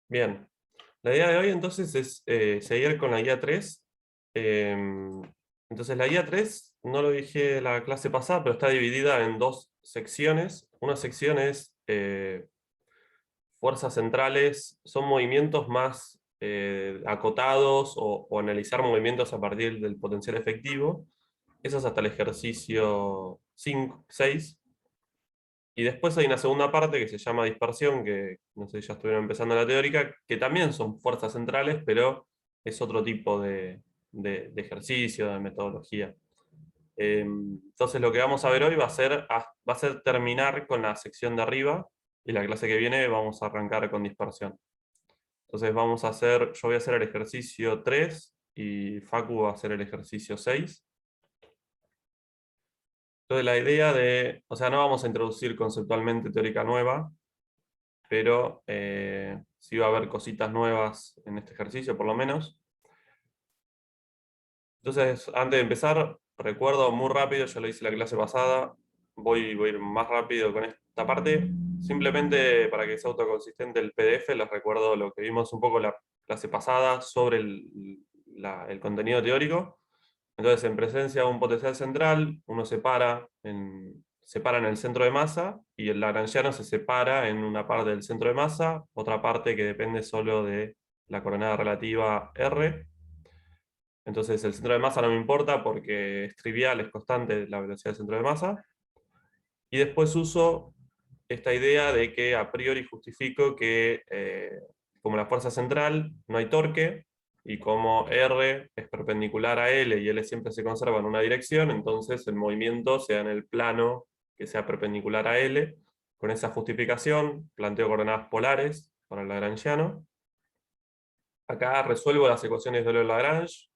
Bien, la idea de hoy entonces es seguir con la guía 3. Entonces la guía 3 no lo dije la clase pasada, pero está dividida en dos secciones. Una sección es fuerzas centrales, son movimientos más acotados o analizar movimientos a partir del potencial efectivo. Eso es hasta el ejercicio 5, 6. Y después hay una segunda parte que se llama dispersión, que no sé si ya estuvieron empezando la teórica, que también son fuerzas centrales, pero es otro tipo de ejercicio, de metodología. Entonces lo que vamos a ver hoy va a ser terminar con la sección de arriba, y la clase que viene vamos a arrancar con dispersión. Entonces yo voy a hacer el ejercicio 3 y Facu va a hacer el ejercicio 6. Entonces la idea o sea, no vamos a introducir conceptualmente teórica nueva, pero sí va a haber cositas nuevas en este ejercicio, por lo menos. Entonces, antes de empezar, recuerdo muy rápido, ya lo hice la clase pasada, voy a ir más rápido con esta parte. Simplemente para que sea autoconsistente el PDF, les recuerdo lo que vimos un poco la clase pasada sobre el contenido teórico. Entonces, en presencia de un potencial central, uno separa en el centro de masa, y el lagrangiano se separa en una parte del centro de masa, otra parte que depende solo de la coordenada relativa R. Entonces el centro de masa no me importa porque es trivial, es constante la velocidad del centro de masa. Y después uso esta idea de que a priori justifico que como la fuerza central no hay torque, y como R es perpendicular a L y L siempre se conserva en una dirección, entonces el movimiento sea en el plano que sea perpendicular a L. Con esa justificación planteo coordenadas polares para el lagrangiano. Acá resuelvo las ecuaciones de Euler-Lagrange.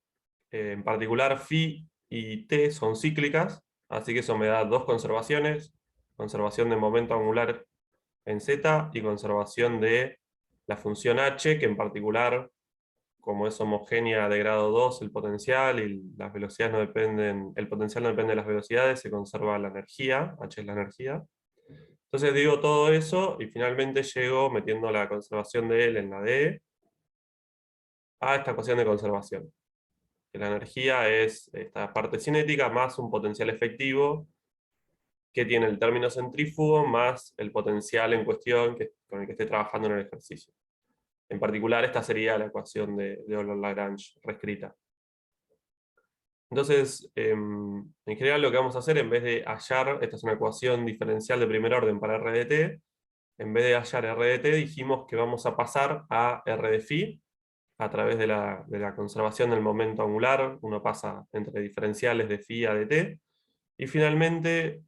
En particular, phi y t son cíclicas, así que eso me da dos conservaciones: conservación de momento angular en z y conservación de la función h, que en particular, como es homogénea de grado 2 el potencial y las velocidades no dependen, el potencial no depende de las velocidades, se conserva la energía, h es la energía. Entonces digo todo eso y finalmente llego, metiendo la conservación de L en la D, a esta ecuación de conservación, que la energía es esta parte cinética más un potencial efectivo que tiene el término centrífugo más el potencial en cuestión con el que esté trabajando en el ejercicio. En particular, esta sería la ecuación de Euler-Lagrange reescrita. Entonces, en general lo que vamos a hacer, en vez de hallar, esta es una ecuación diferencial de primer orden para R de t, en vez de hallar R de t, dijimos que vamos a pasar a R de phi, a través de la conservación del momento angular. Uno pasa entre diferenciales de phi a de t, y finalmente,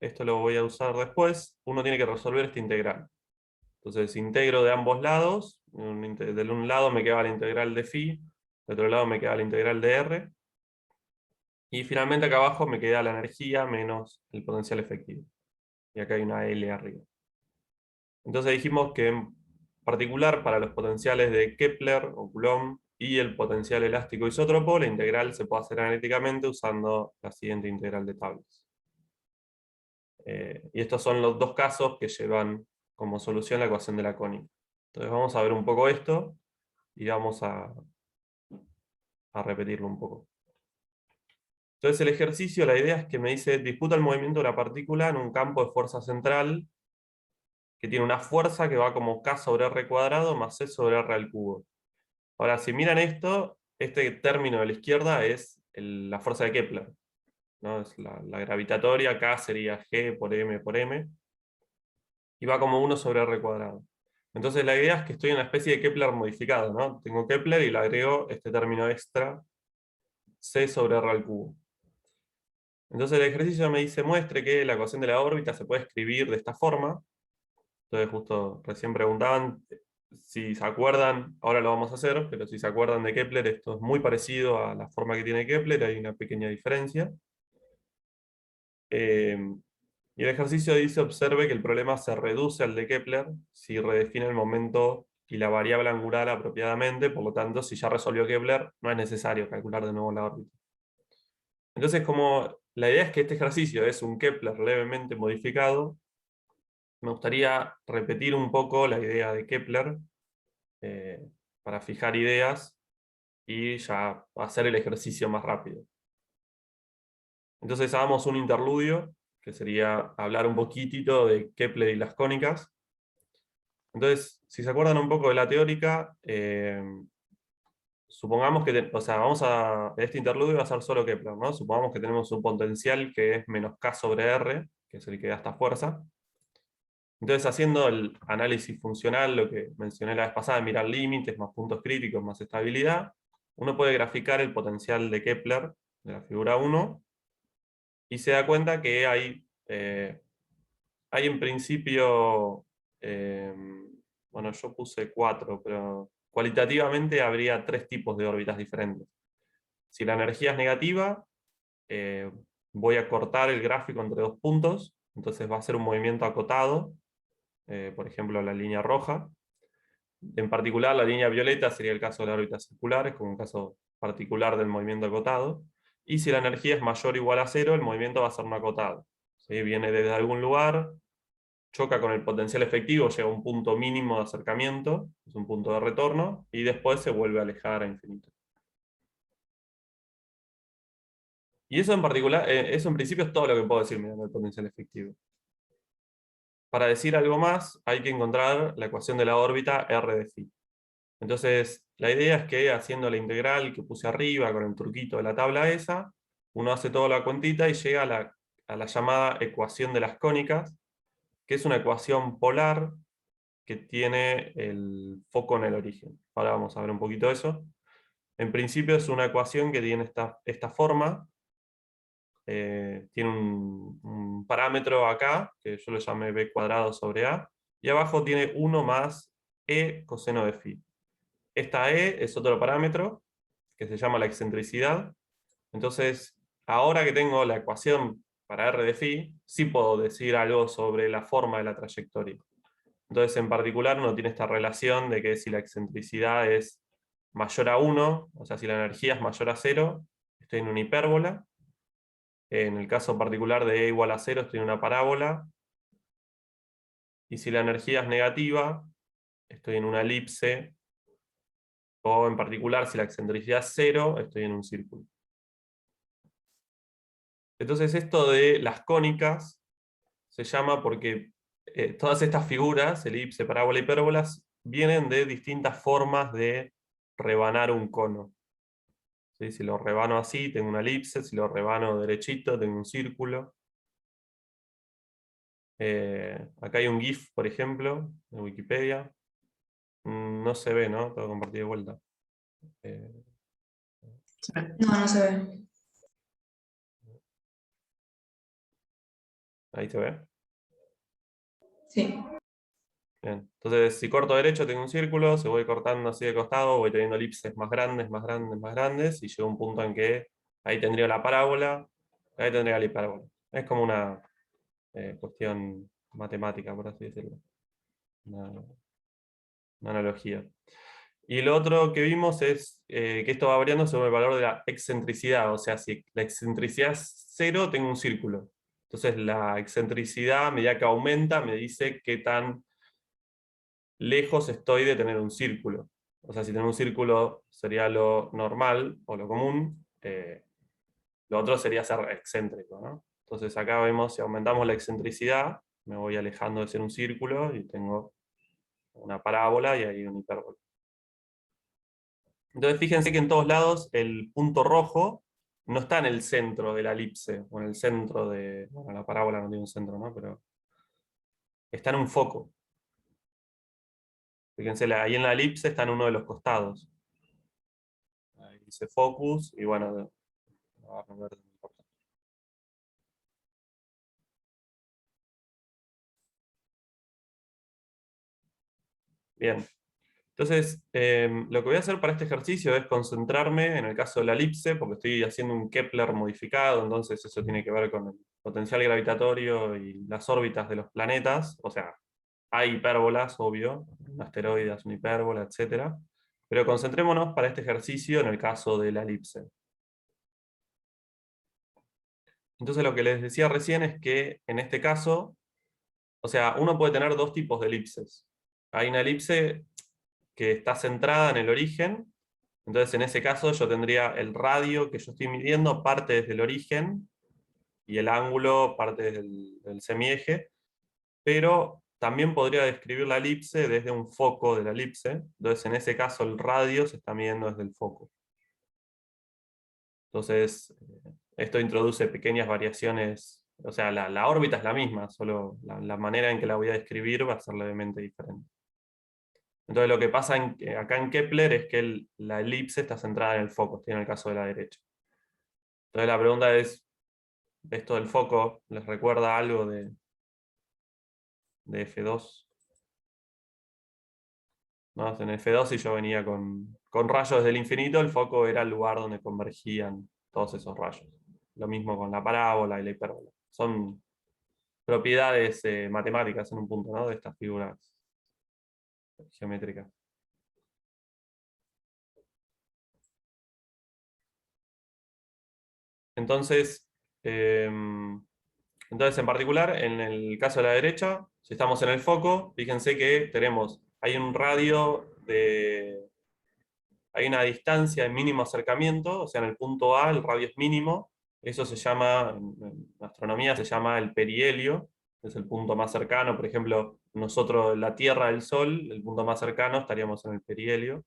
esto lo voy a usar después, uno tiene que resolver esta integral. Entonces integro de ambos lados, de un lado me queda la integral de phi, del otro lado me queda la integral de r, y finalmente acá abajo me queda la energía menos el potencial efectivo. Y acá hay una L arriba. Entonces dijimos que en particular para los potenciales de Kepler o Coulomb y el potencial elástico isótropo, la integral se puede hacer analíticamente usando la siguiente integral de tablas. Y estos son los dos casos que llevan como solución la ecuación de la cónica. Entonces vamos a ver un poco esto y vamos a repetirlo un poco. Entonces el ejercicio, la idea es que me dice: disputa el movimiento de la partícula en un campo de fuerza central que tiene una fuerza que va como k sobre r cuadrado más c sobre r al cubo. Ahora, si miran esto, este término de la izquierda es la fuerza de Kepler, ¿no? Es la gravitatoria, k sería g por m, y va como 1 sobre r cuadrado. Entonces la idea es que estoy en una especie de Kepler modificado, ¿no? Tengo Kepler y le agrego este término extra, c sobre r al cubo. Entonces el ejercicio me dice: muestre que la ecuación de la órbita se puede escribir de esta forma. Entonces justo recién preguntaban si se acuerdan, ahora lo vamos a hacer, pero si se acuerdan de Kepler, esto es muy parecido a la forma que tiene Kepler, hay una pequeña diferencia. Eh, y el ejercicio dice: observe que el problema se reduce al de Kepler si redefine el momento y la variable angular apropiadamente. Por lo tanto, si ya resolvió Kepler, no es necesario calcular de nuevo la órbita. Entonces, como la idea es que este ejercicio es un Kepler levemente modificado, me gustaría repetir un poco la idea de Kepler para fijar ideas y ya hacer el ejercicio más rápido. Entonces hagamos un interludio, que sería hablar un poquitito de Kepler y las cónicas. Entonces, si se acuerdan un poco de la teórica, supongamos que, o sea, este interludio va a ser solo Kepler, ¿no? Supongamos que tenemos un potencial que es menos K sobre R, que es el que da esta fuerza. Entonces, haciendo el análisis funcional, lo que mencioné la vez pasada, mirar límites, más puntos críticos, más estabilidad, uno puede graficar el potencial de Kepler, de la figura 1, y se da cuenta que hay en principio, bueno, yo puse 4, pero cualitativamente habría 3 tipos de órbitas diferentes. Si la energía es negativa, voy a cortar el gráfico entre 2 puntos, entonces va a ser un movimiento acotado, por ejemplo la línea roja. En particular la línea violeta sería el caso de las órbitas circulares, como un caso particular del movimiento acotado. Y si la energía es mayor o igual a 0, el movimiento va a ser no acotado. ¿Sí? Viene desde algún lugar, choca con el potencial efectivo, llega a un punto mínimo de acercamiento, es un punto de retorno, y después se vuelve a alejar a infinito. Y eso en particular, eso en principio es todo lo que puedo decir mirando el potencial efectivo. Para decir algo más, hay que encontrar la ecuación de la órbita R de phi. Entonces, la idea es que haciendo la integral que puse arriba con el truquito de la tabla esa, uno hace toda la cuentita y llega a la llamada ecuación de las cónicas, que es una ecuación polar que tiene el foco en el origen. Ahora vamos a ver un poquito eso. En principio es una ecuación que tiene esta forma. Tiene un parámetro acá, que yo lo llamé b cuadrado sobre a, y abajo tiene 1 más e coseno de phi. Esta e es otro parámetro, que se llama la excentricidad. Entonces, ahora que tengo la ecuación para r de phi, sí puedo decir algo sobre la forma de la trayectoria. Entonces, en particular, uno tiene esta relación de que si la excentricidad es mayor a 1, o sea, si la energía es mayor a 0, estoy en una hipérbola. En el caso particular de e igual a 0, estoy en una parábola. Y si la energía es negativa, estoy en una elipse. O en particular, si la excentricidad es 0, estoy en un círculo. Entonces, esto de las cónicas se llama porque todas estas figuras, elipse, parábola, hipérbolas, vienen de distintas formas de rebanar un cono. ¿Sí? Si lo rebano así, tengo una elipse. Si lo rebano derechito, tengo un círculo. Acá hay un GIF, por ejemplo, de Wikipedia. No se ve, ¿no? Tengo que compartir de vuelta. Eh, No, no se ve. Ahí se ve. Sí. Bien. Entonces, si corto derecho, tengo un círculo. Si voy cortando así de costado, voy teniendo elipses más grandes, más grandes, más grandes. Y llega un punto en que ahí tendría la parábola, ahí tendría la hiperbola. Es como una cuestión matemática, por así decirlo. Una analogía. Y lo otro que vimos es que esto va variando según el valor de la excentricidad. O sea, si la excentricidad es 0, tengo un círculo. Entonces la excentricidad, a medida que aumenta, me dice qué tan lejos estoy de tener un círculo. O sea, si tener un círculo sería lo normal o lo común, lo otro sería ser excéntrico, ¿no? Entonces acá vemos, si aumentamos la excentricidad, me voy alejando de ser un círculo y tengo una parábola y ahí un hipérbola. Entonces fíjense que en todos lados el punto rojo no está en el centro de la elipse, o en el centro de... Bueno, la parábola no tiene un centro, ¿no? Pero está en un foco. Fíjense, ahí en la elipse está en uno de los costados. Ahí dice focus, y bueno, bien. Entonces, lo que voy a hacer para este ejercicio es concentrarme en el caso de la elipse, porque estoy haciendo un Kepler modificado, entonces eso tiene que ver con el potencial gravitatorio y las órbitas de los planetas. O sea, hay hipérbolas, obvio, un asteroide es una hipérbola, etc. Pero concentrémonos para este ejercicio en el caso de la elipse. Entonces lo que les decía recién es que en este caso, o sea, uno puede tener dos tipos de elipses. Hay una elipse, que está centrada en el origen. Entonces, en ese caso, yo tendría el radio que yo estoy midiendo parte desde el origen y el ángulo parte desde del semieje, pero también podría describir la elipse desde un foco de la elipse. Entonces, en ese caso, el radio se está midiendo desde el foco. Entonces, esto introduce pequeñas variaciones, o sea, la órbita es la misma, solo la manera en que la voy a describir va a ser levemente diferente. Entonces lo que pasa acá en Kepler es que la elipse está centrada en el foco, estoy en el caso de la derecha. Entonces la pregunta es, ¿esto del foco les recuerda algo de F2? ¿No? En F2, si yo venía con rayos desde el infinito, el foco era el lugar donde convergían todos esos rayos. Lo mismo con la parábola y la hipérbola. Son propiedades matemáticas en un punto, ¿no? De estas figuras geométricas. Entonces, en particular, en el caso de la derecha, si estamos en el foco, fíjense que hay un radio hay una distancia de mínimo acercamiento, o sea, en el punto A el radio es mínimo, eso se llama, en astronomía se llama el perihelio, es el punto más cercano, por ejemplo, nosotros, la Tierra del Sol, el punto más cercano, estaríamos en el perihelio.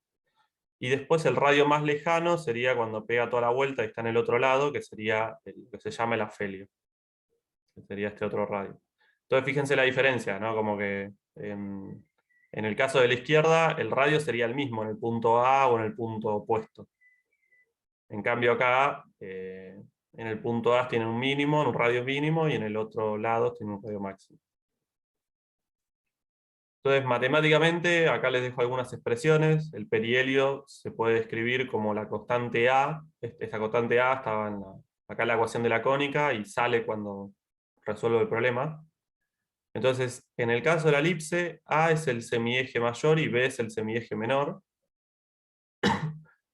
Y después el radio más lejano sería cuando pega toda la vuelta y está en el otro lado, que sería lo que se llama el afelio, que sería este otro radio. Entonces fíjense la diferencia, ¿no? Como que en el caso de la izquierda, el radio sería el mismo en el punto A o en el punto opuesto. En cambio acá, en el punto A tiene un mínimo, un radio mínimo, y en el otro lado tiene un radio máximo. Entonces, matemáticamente, acá les dejo algunas expresiones. El perihelio se puede describir como la constante A. Esta constante A estaba acá en la ecuación de la cónica y sale cuando resuelvo el problema. Entonces, en el caso de la elipse, A es el semieje mayor y B es el semieje menor.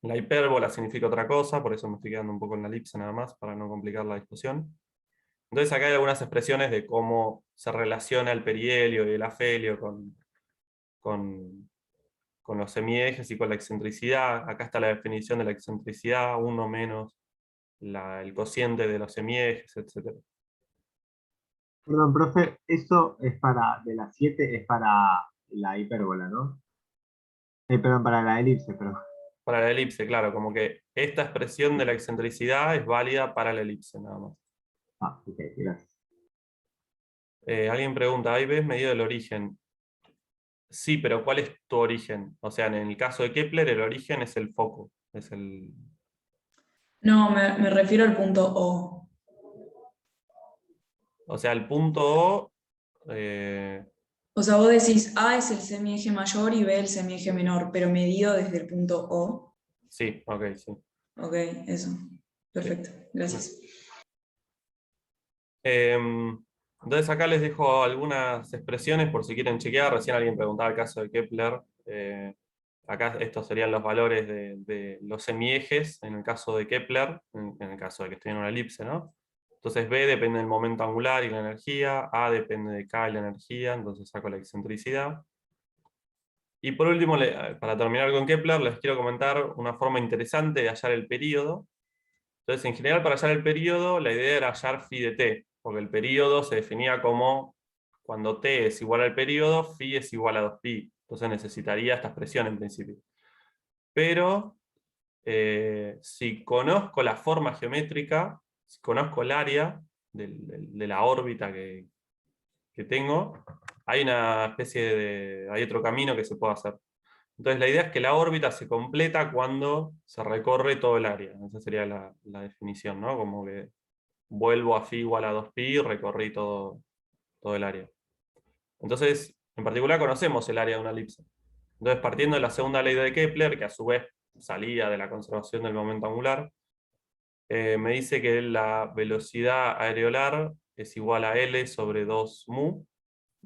La hipérbola significa otra cosa, por eso me estoy quedando un poco en la elipse nada más, para no complicar la discusión. Entonces acá hay algunas expresiones de cómo se relaciona el perihelio y el afelio con los semiejes y con la excentricidad. Acá está la definición de la excentricidad, 1 menos el cociente de los semiejes, etc. Perdón, profe, eso es de las 7 es para la hipérbola, ¿no? Perdón, para la elipse, perdón. Para la elipse, claro, como que esta expresión de la excentricidad es válida para la elipse, nada más. Ok, gracias. Alguien pregunta, ¿ahí ves medido del origen? Sí, pero ¿cuál es tu origen? O sea, en el caso de Kepler, el origen es el foco. No, me refiero al punto O. O sea, el punto O. O sea, vos decís A es el semieje mayor y B el semieje menor, pero medido desde el punto O. Sí, ok, sí. Ok, eso. Perfecto, gracias. Entonces acá les dejo algunas expresiones por si quieren chequear. Recién alguien preguntaba el caso de Kepler. Acá estos serían los valores de los semiejes en el caso de Kepler, en el caso de que esté en una elipse, ¿no? Entonces B depende del momento angular y la energía, A depende de K y la energía, entonces saco la excentricidad. Y por último, para terminar con Kepler, les quiero comentar una forma interesante de hallar el período. Entonces, en general, para hallar el período, la idea era hallar phi de t, porque el período se definía como cuando t es igual al período, phi es igual a 2pi. Entonces necesitaría esta expresión en principio. Pero, si conozco la forma geométrica, si conozco el área de la órbita que tengo, hay hay otro camino que se puede hacer. Entonces la idea es que la órbita se completa cuando se recorre todo el área. Esa sería la definición, ¿no? Como que vuelvo a phi igual a 2pi y recorrí todo el área. Entonces, en particular conocemos el área de una elipse. Entonces, partiendo de la segunda ley de Kepler, que a su vez salía de la conservación del momento angular, me dice que la velocidad areolar es igual a L sobre 2 mu.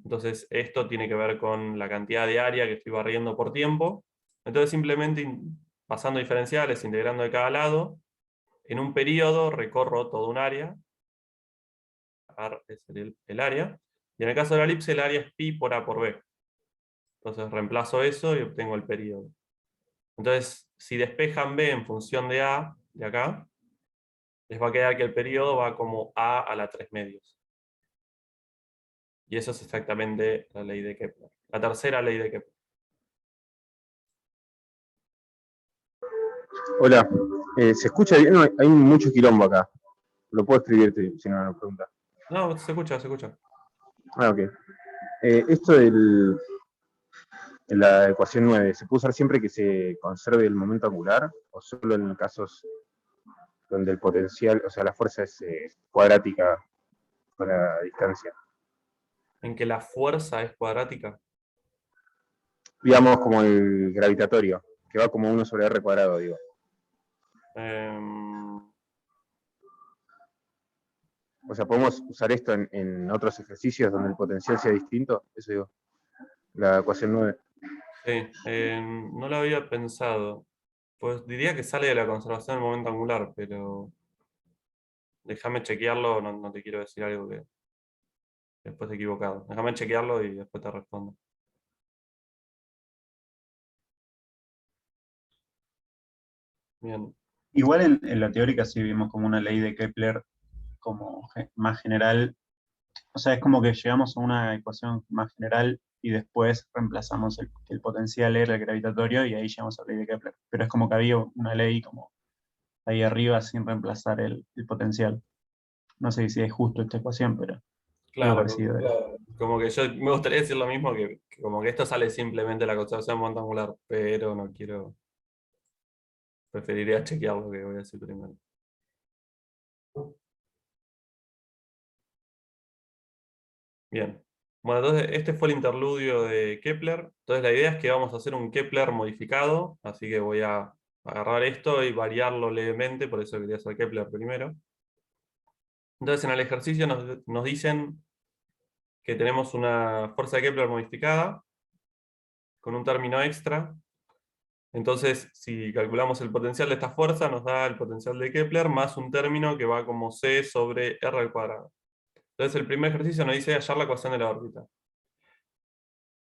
Entonces esto tiene que ver con la cantidad de área que estoy barriendo por tiempo. Entonces simplemente pasando diferenciales, integrando de cada lado, en un periodo recorro todo un área. R es el área. Y en el caso de la elipse, el área es pi por A por B. Entonces reemplazo eso y obtengo el periodo. Entonces, si despejan B en función de A, de acá, les va a quedar que el periodo va como A a la 3 medios. Y eso es exactamente la ley de Kepler. La tercera ley de Kepler. Hola, ¿se escucha bien? No, hay mucho quilombo acá. Lo puedo escribirte si no me pregunta. No, se escucha, se escucha. Ah, ok. Esto de la ecuación 9, ¿se puede usar siempre que se conserve el momento angular o solo en casos donde el potencial, o sea, la fuerza es cuadrática con la distancia? En que la fuerza es cuadrática. Digamos como el gravitatorio, que va como 1 sobre r cuadrado, digo. O sea, ¿podemos usar esto en otros ejercicios donde el potencial sea distinto? Eso digo, la ecuación 9. Sí, no lo había pensado. Pues diría que sale de la conservación del momento angular, pero déjame chequearlo, no te quiero decir algo que después equivocado. Déjame chequearlo y después te respondo. Bien. Igual en la teórica sí vimos como una ley de Kepler como más general. O sea, es como que llegamos a una ecuación más general y después reemplazamos el potencial era el gravitatorio y ahí llegamos a la ley de Kepler. Pero es como que había una ley como ahí arriba sin reemplazar el potencial. No sé si es justo esta ecuación, pero algo Claro, parecido. como que yo me gustaría decir lo mismo, que como que esto sale simplemente de la conservación del momento angular, pero no quiero. Preferiría chequear lo que voy a decir primero. Bien. Bueno, entonces este fue el interludio de Kepler. Entonces la idea es que vamos a hacer un Kepler modificado, así que voy a agarrar esto y variarlo levemente, por eso quería hacer Kepler primero. Entonces en el ejercicio nos dicen que tenemos una fuerza de Kepler modificada con un término extra. Entonces, si calculamos el potencial de esta fuerza, nos da el potencial de Kepler más un término que va como C sobre R al cuadrado. Entonces el primer ejercicio nos dice hallar la ecuación de la órbita.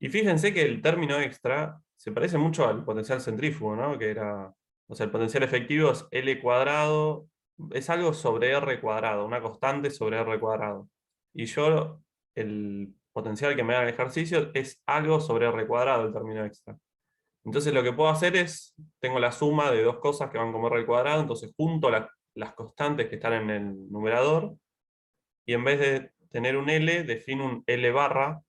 Y fíjense que el término extra se parece mucho al potencial centrífugo, ¿no? Que era, o sea, el potencial efectivo es L cuadrado, es algo sobre R cuadrado, una constante sobre R cuadrado. Y yo, el potencial que me da el ejercicio es algo sobre R cuadrado, el término extra. Entonces lo que puedo hacer es, tengo la suma de dos cosas que van como R al cuadrado, entonces junto las constantes que están en el numerador, y en vez de tener un L, defino un L barra,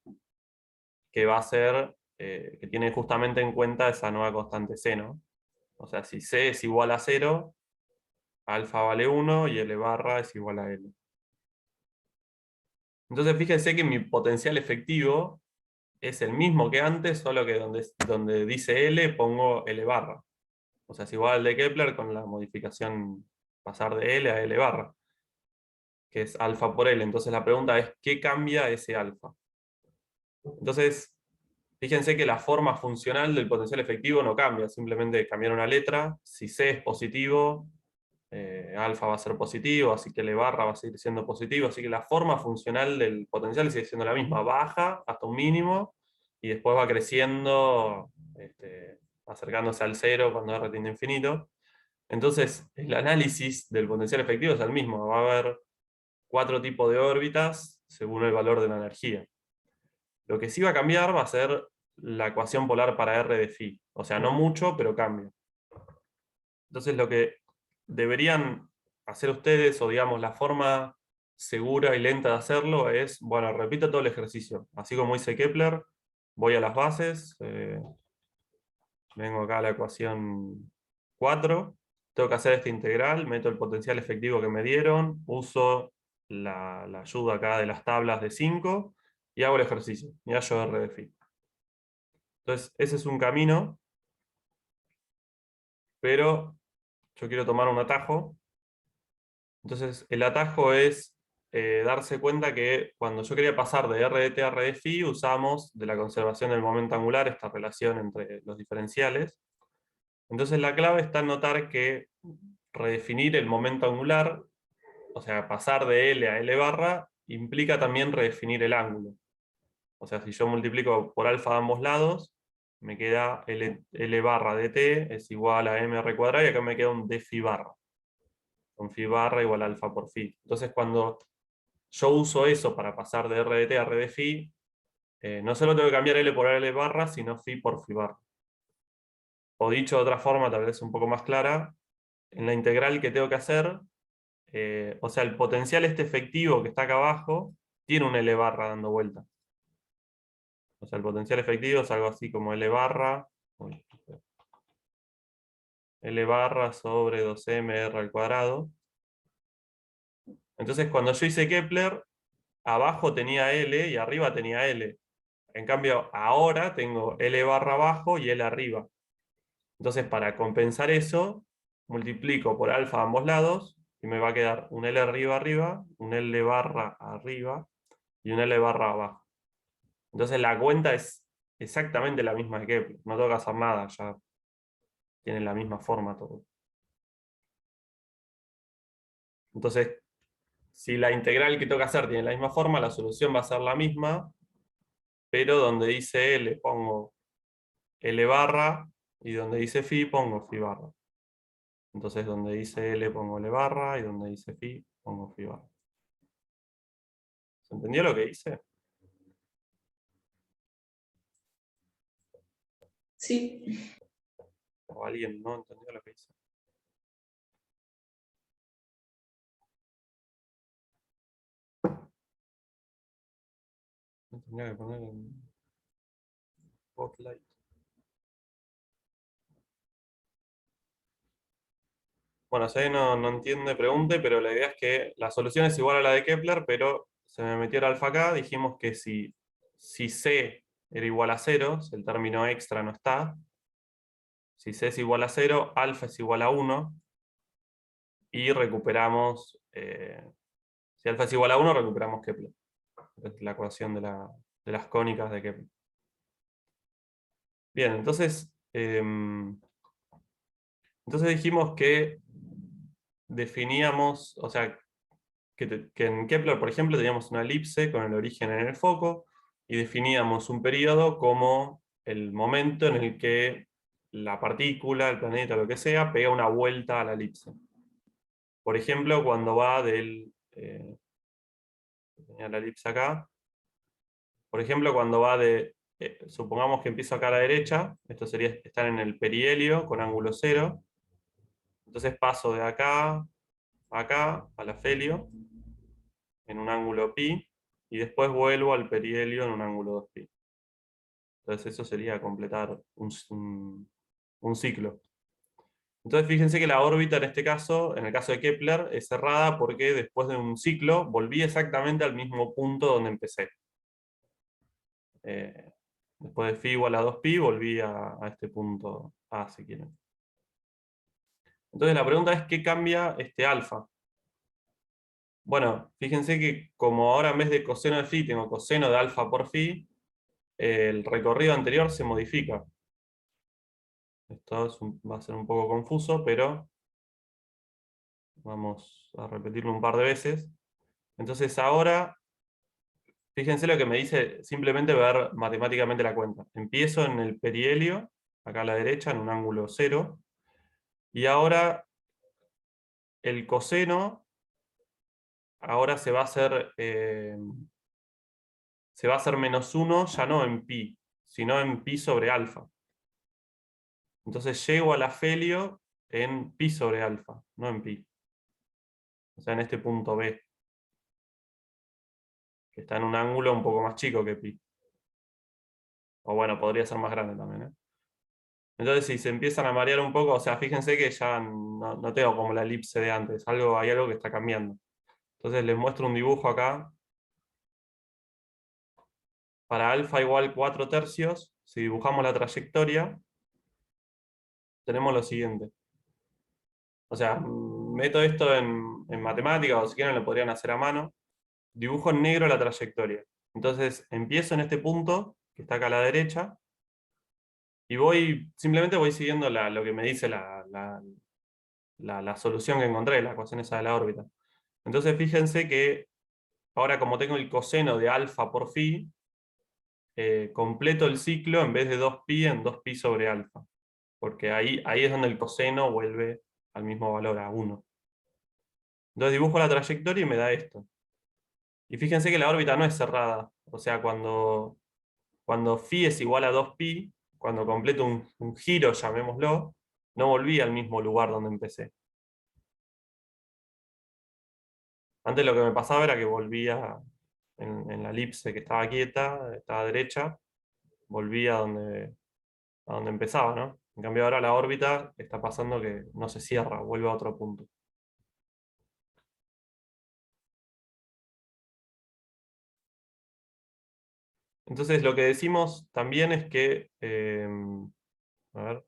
que va a ser, que tiene justamente en cuenta esa nueva constante C, ¿no? O sea, si C es igual a 0, alfa vale 1 y L barra es igual a L. Entonces fíjense que mi potencial efectivo es el mismo que antes, solo que donde dice L pongo L barra. O sea, es igual al de Kepler con la modificación pasar de L a L barra, que es alfa por L. Entonces la pregunta es, ¿qué cambia ese alfa? Entonces, fíjense que la forma funcional del potencial efectivo no cambia, simplemente cambiar una letra. Si C es positivo, alfa va a ser positivo, así que L barra va a seguir siendo positivo, así que la forma funcional del potencial sigue siendo la misma, baja hasta un mínimo, y después va creciendo, acercándose al cero cuando R tiende a infinito. Entonces, el análisis del potencial efectivo es el mismo, va a haber 4 tipos de órbitas según el valor de la energía. Lo que sí va a cambiar va a ser la ecuación polar para R de phi. O sea, no mucho, pero cambia. Entonces lo que deberían hacer ustedes, o digamos la forma segura y lenta de hacerlo es, bueno, repito todo el ejercicio. Así como hice Kepler, voy a las bases, vengo acá a la ecuación 4, tengo que hacer esta integral, meto el potencial efectivo que me dieron, uso la ayuda acá de las tablas de 5 y hago el ejercicio, y hallo R de phi. Entonces, ese es un camino, pero yo quiero tomar un atajo. Entonces, el atajo es darse cuenta que cuando yo quería pasar de R de t a R de phi, usamos de la conservación del momento angular esta relación entre los diferenciales. Entonces, la clave está en notar que redefinir el momento angular, o sea, pasar de L a L barra, implica también redefinir el ángulo. O sea, si yo multiplico por alfa a ambos lados, me queda L barra de t es igual a mr cuadrado, y acá me queda un d phi barra. Con phi barra igual a alfa por phi. Entonces cuando yo uso eso para pasar de r de t a r de phi, no solo tengo que cambiar L por L barra, sino phi por phi barra. O dicho de otra forma, tal vez un poco más clara, en la integral que tengo que hacer, o sea, el potencial este efectivo que está acá abajo, tiene un L barra dando vuelta. O sea, el potencial efectivo es algo así como L barra, L barra sobre 2m r al cuadrado. Entonces, cuando yo hice Kepler, abajo tenía L y arriba tenía L. En cambio, ahora tengo L barra abajo y L arriba. Entonces, para compensar eso, multiplico por alfa a ambos lados y me va a quedar un L arriba arriba, un L barra arriba y un L barra abajo. Entonces, la cuenta es exactamente la misma que Kepler. No tengo que hacer nada, ya tienen la misma forma todo. Entonces, si la integral que tengo que hacer tiene la misma forma, la solución va a ser la misma, pero donde dice L pongo L barra y donde dice phi pongo phi barra. Entonces donde dice L pongo L barra y donde dice phi pongo phi barra. ¿Se entendió lo que hice? Sí. ¿O alguien no entendió lo que hice? Tendría que poner en spotlight. Bueno, si alguien no entiende, pregunte, pero la idea es que la solución es igual a la de Kepler, pero se me metió el alfa acá. Dijimos que si C era igual a 0, si el término extra no está, si C es igual a 0, alfa es igual a 1, y recuperamos, si alfa es igual a 1, recuperamos Kepler. Es la ecuación de las cónicas de Kepler. Bien, entonces dijimos que definíamos, o sea, que en Kepler, por ejemplo, teníamos una elipse con el origen en el foco, y definíamos un periodo como el momento en el que la partícula, el planeta, lo que sea, pega una vuelta a la elipse. Por ejemplo, cuando va tenía la elipse acá. Por ejemplo, cuando va supongamos que empiezo acá a la derecha, esto sería estar en el perihelio con ángulo 0. Entonces paso de acá a acá, al afelio, en un ángulo pi, y después vuelvo al perihelio en un ángulo 2π. Entonces eso sería completar un ciclo. Entonces fíjense que la órbita en este caso, en el caso de Kepler, es cerrada porque después de un ciclo volví exactamente al mismo punto donde empecé. Después de phi igual a 2π, volví a este punto A, si quieren. Entonces la pregunta es, ¿qué cambia este alfa? Bueno, fíjense que como ahora en vez de coseno de phi tengo coseno de alfa por phi, el recorrido anterior se modifica. Esto va a ser un poco confuso, pero vamos a repetirlo un par de veces. Entonces ahora, fíjense lo que me dice simplemente ver matemáticamente la cuenta. Empiezo en el perihelio, acá a la derecha, en un ángulo 0, y ahora el coseno ahora se va a hacer -1, ya no en pi, sino en pi sobre alfa. Entonces llego al afelio en pi sobre alfa, no en pi. O sea, en este punto B, que está en un ángulo un poco más chico que pi. O bueno, podría ser más grande también, ¿eh? Entonces, si se empiezan a marear un poco, o sea, fíjense que ya no tengo como la elipse de antes, hay algo que está cambiando. Entonces les muestro un dibujo acá. Para alfa igual 4/3, si dibujamos la trayectoria, tenemos lo siguiente. O sea, meto esto en matemática, o si quieren lo podrían hacer a mano. Dibujo en negro la trayectoria. Entonces empiezo en este punto, que está acá a la derecha, y simplemente voy siguiendo lo que me dice la solución que encontré, la ecuación esa de la órbita. Entonces fíjense que ahora como tengo el coseno de alfa por phi, completo el ciclo en vez de 2pi en 2pi sobre alfa. Porque ahí es donde el coseno vuelve al mismo valor, a 1. Entonces dibujo la trayectoria y me da esto. Y fíjense que la órbita no es cerrada. O sea, cuando phi es igual a 2pi, cuando completo un giro, llamémoslo, no volví al mismo lugar donde empecé. Antes lo que me pasaba era que volvía en la elipse que estaba quieta, estaba derecha, volvía a donde empezaba, ¿no? En cambio ahora la órbita está pasando que no se cierra, vuelve a otro punto. Entonces lo que decimos también es que, a ver,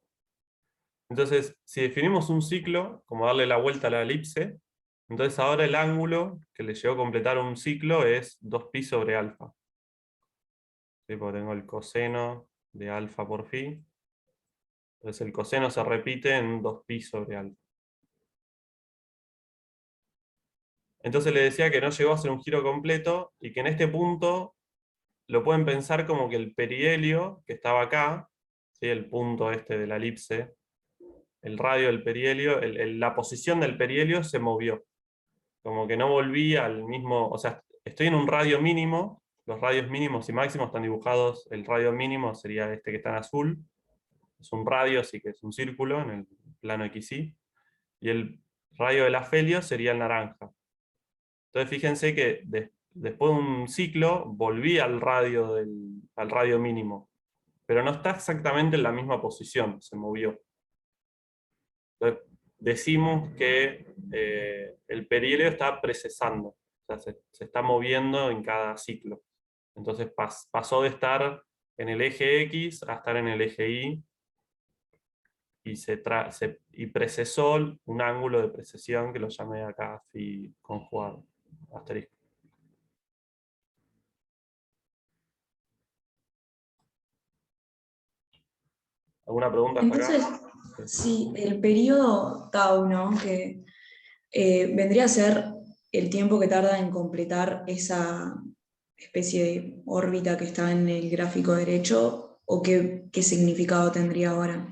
entonces si definimos un ciclo, como darle la vuelta a la elipse, entonces ahora el ángulo que le llegó a completar un ciclo es 2pi sobre alfa. ¿Sí? Porque tengo el coseno de alfa por phi. Entonces el coseno se repite en 2pi sobre alfa. Entonces le decía que no llegó a hacer un giro completo y que en este punto lo pueden pensar como que el perihelio que estaba acá, ¿sí? El punto este de la elipse, el radio del perihelio, la posición del perihelio se movió. Como que no volví al mismo, o sea, estoy en un radio mínimo, los radios mínimos y máximos están dibujados, el radio mínimo sería este que está en azul, es un radio, así que es un círculo en el plano XY, y el radio del afelio sería el naranja. Entonces fíjense que después de un ciclo volví al radio mínimo, pero no está exactamente en la misma posición, se movió. Entonces decimos que el perihelio está precesando, o sea, se está moviendo en cada ciclo. Entonces pasó de estar en el eje X a estar en el eje Y, y precesó un ángulo de precesión que lo llamé acá phi conjugado, asterisco. ¿Alguna pregunta hasta Entonces, acá? sí, el periodo tau, ¿no? Que vendría a ser el tiempo que tarda en completar esa especie de órbita que está en el gráfico derecho, o qué significado tendría ahora.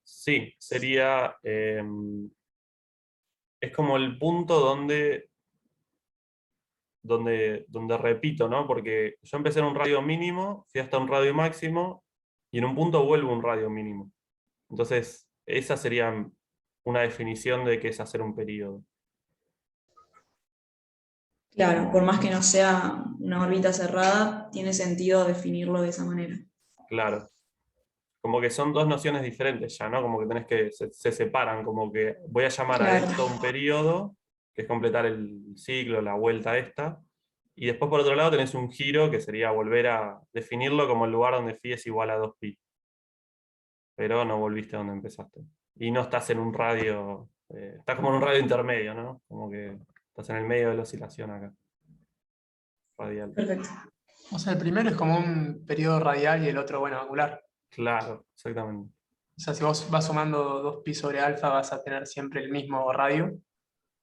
Sí, sería... es como el punto donde repito, ¿no? Porque yo empecé en un radio mínimo, fui hasta un radio máximo, y en un punto vuelvo a un radio mínimo. Entonces, esa sería una definición de qué es hacer un periodo. Claro, por más que no sea una órbita cerrada, tiene sentido definirlo de esa manera. Claro. Como que son dos nociones diferentes ya, ¿no? Como que tenés que, se separan, como que voy a llamar a Claro. esto un periodo, que es completar el ciclo, la vuelta esta, y después por otro lado tenés un giro, que sería volver a definirlo como el lugar donde phi es igual a 2pi. Pero no volviste a donde empezaste. Y no estás en un radio, estás como en un radio intermedio, ¿no? Como que estás en el medio de la oscilación acá. Radial. Perfecto. O sea, el primero es como un periodo radial y el otro, bueno, angular. Claro, exactamente. O sea, si vos vas sumando 2pi sobre alfa, vas a tener siempre el mismo radio,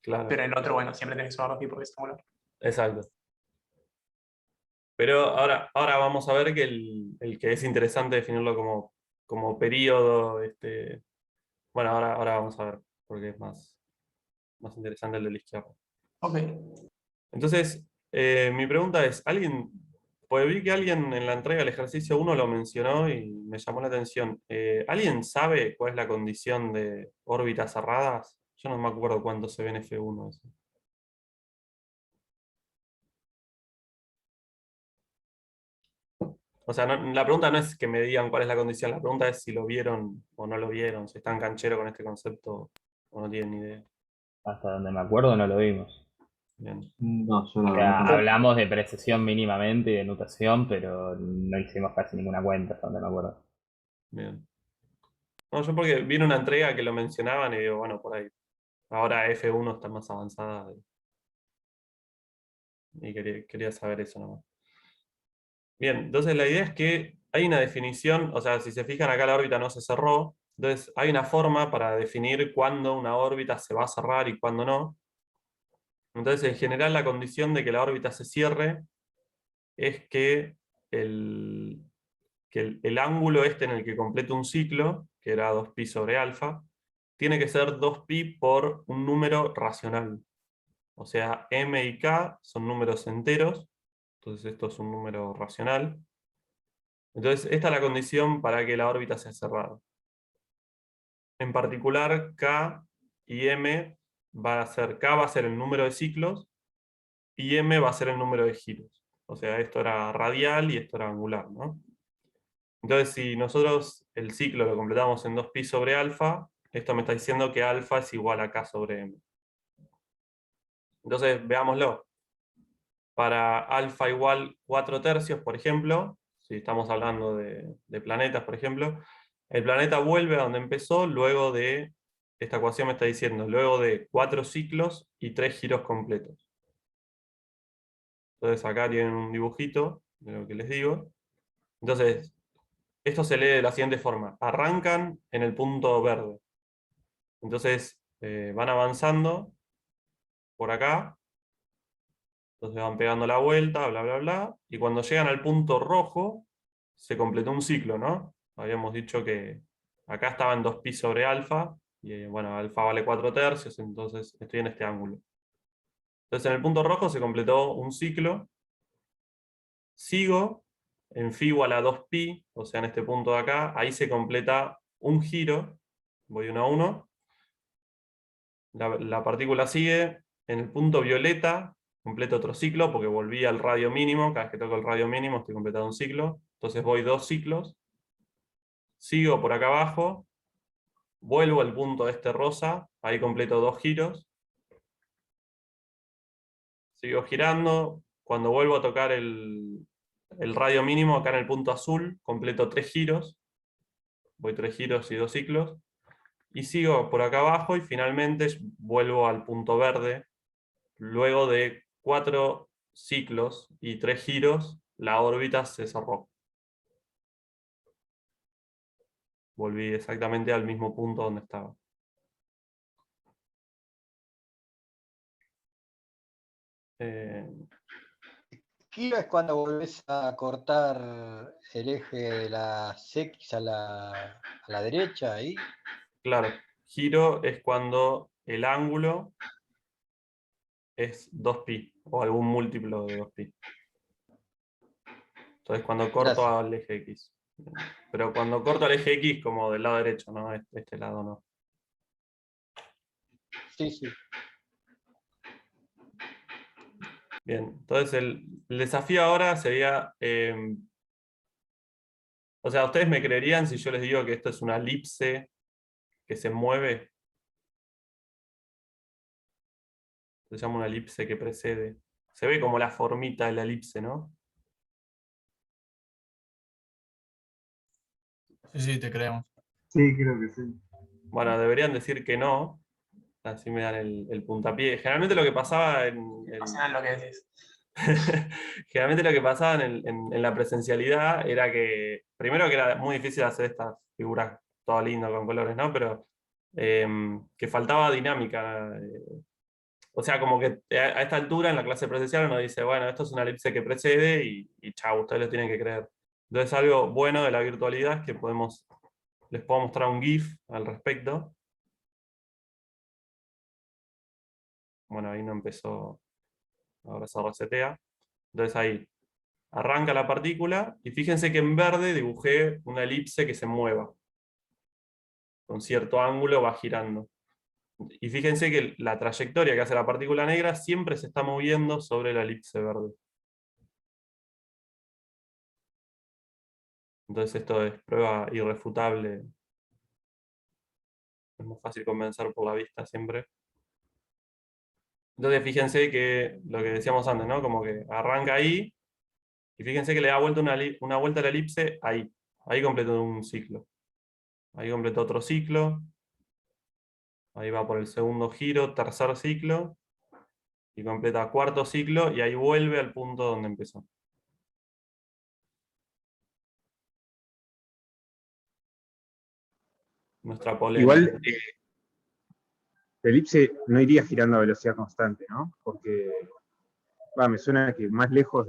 Claro, pero en el otro, bueno, siempre tenés que sumar 2pi porque es angular. exacto. Pero ahora vamos a ver que el que es interesante definirlo como periodo, bueno, ahora vamos a ver, porque es más interesante el de la izquierda. Ok. Entonces, mi pregunta es, pues vi que alguien en la entrega del ejercicio 1 lo mencionó y me llamó la atención. ¿Alguien sabe cuál es la condición de órbitas cerradas? Yo no me acuerdo cuánto se ve en F1 eso. O sea, la pregunta no es que me digan cuál es la condición, la pregunta es si lo vieron o no lo vieron, si están cancheros con este concepto o no tienen ni idea. Hasta donde me acuerdo no lo vimos. Bien. No, yo no O sea, no. hablamos de precesión mínimamente y de notación, pero no hicimos casi ninguna cuenta, hasta donde me acuerdo. Bien. No, yo porque vi en una entrega que lo mencionaban y digo, bueno, por ahí. Ahora F1 está más avanzada y quería saber eso nomás. Bien, entonces la idea es que hay una definición, o sea, si se fijan acá la órbita no se cerró, entonces hay una forma para definir cuándo una órbita se va a cerrar y cuándo no. Entonces, en general, la condición de que la órbita se cierre es que el ángulo este en el que completo un ciclo, que era 2pi sobre alfa, tiene que ser 2pi por un número racional. O sea, m y k son números enteros, entonces esto es un número racional. Entonces, esta es la condición para que la órbita sea cerrada. En particular, k y m k va a ser el número de ciclos, y m va a ser el número de giros. O sea, esto era radial y esto era angular, ¿no? Entonces, si nosotros el ciclo lo completamos en 2pi sobre alfa, esto me está diciendo que alfa es igual a k sobre m. Entonces, veámoslo. Para alfa igual 4/3, por ejemplo, si estamos hablando de planetas, por ejemplo, el planeta vuelve a donde empezó luego de, esta ecuación me está diciendo, luego de 4 ciclos y 3 giros completos. Entonces acá tienen un dibujito de lo que les digo. Entonces, esto se lee de la siguiente forma. Arrancan en el punto verde. Entonces, van avanzando por acá. Entonces van pegando la vuelta, bla, bla, bla. Y cuando llegan al punto rojo, se completó un ciclo, ¿no? Habíamos dicho que acá estaba en 2pi sobre alfa. Y bueno, alfa vale 4/3, entonces estoy en este ángulo. Entonces en el punto rojo se completó un ciclo. Sigo en phi igual a 2pi, o sea, en este punto de acá, ahí se completa un giro, voy 1 a 1. La partícula sigue, en el punto violeta, completo otro ciclo, porque volví al radio mínimo, cada vez que toco el radio mínimo estoy completando un ciclo, entonces voy 2 ciclos, sigo por acá abajo, vuelvo al punto este rosa, ahí completo 2 giros, sigo girando, cuando vuelvo a tocar el radio mínimo, acá en el punto azul, completo 3 giros, voy 3 giros y 2 ciclos, y sigo por acá abajo y finalmente vuelvo al punto verde. Luego de 4 ciclos y 3 giros, la órbita se cerró. Volví exactamente al mismo punto donde estaba. Giro es cuando volvés a cortar el eje de las X a la derecha, ahí. Claro, giro es cuando el ángulo es 2pi, o algún múltiplo de 2pi. Entonces cuando corto Gracias. al eje X. Pero cuando corto al eje X como del lado derecho, ¿no? Este lado no. Sí, sí. Bien, entonces el desafío ahora sería... o sea, ¿ustedes me creerían si yo les digo que esto es una elipse que se mueve? Se llama una elipse que precede. Se ve como la formita de la elipse, ¿no? Sí, sí, te creemos. Sí, creo que sí. Bueno, deberían decir que no. Así me dan el puntapié. Generalmente lo que pasaba Pasan lo que decís. generalmente lo que pasaba en la presencialidad era que, primero que era muy difícil hacer estas figuras todo lindo con colores, ¿no? Pero que faltaba dinámica. O sea, como que a esta altura en la clase presencial uno dice, bueno, esto es una elipse que precede y chau, ustedes lo tienen que creer. Entonces algo bueno de la virtualidad es que les puedo mostrar un GIF al respecto. Bueno, ahí no empezó, ahora se resetea. Entonces ahí, arranca la partícula, y fíjense que en verde dibujé una elipse que se mueva. Con cierto ángulo va girando. Y fíjense que la trayectoria que hace la partícula negra siempre se está moviendo sobre la elipse verde. Entonces esto es prueba irrefutable. Es más fácil convencer por la vista siempre. Entonces fíjense que lo que decíamos antes, ¿no? Como que arranca ahí, y fíjense que le da vuelta una vuelta a la elipse ahí. Ahí completó un ciclo. Ahí completó otro ciclo. Ahí va por el segundo giro, tercer ciclo. Y completa cuarto ciclo, y ahí vuelve al punto donde empezó. Nuestra polémica. Igual, la elipse no iría girando a velocidad constante, ¿no? Porque me suena que más lejos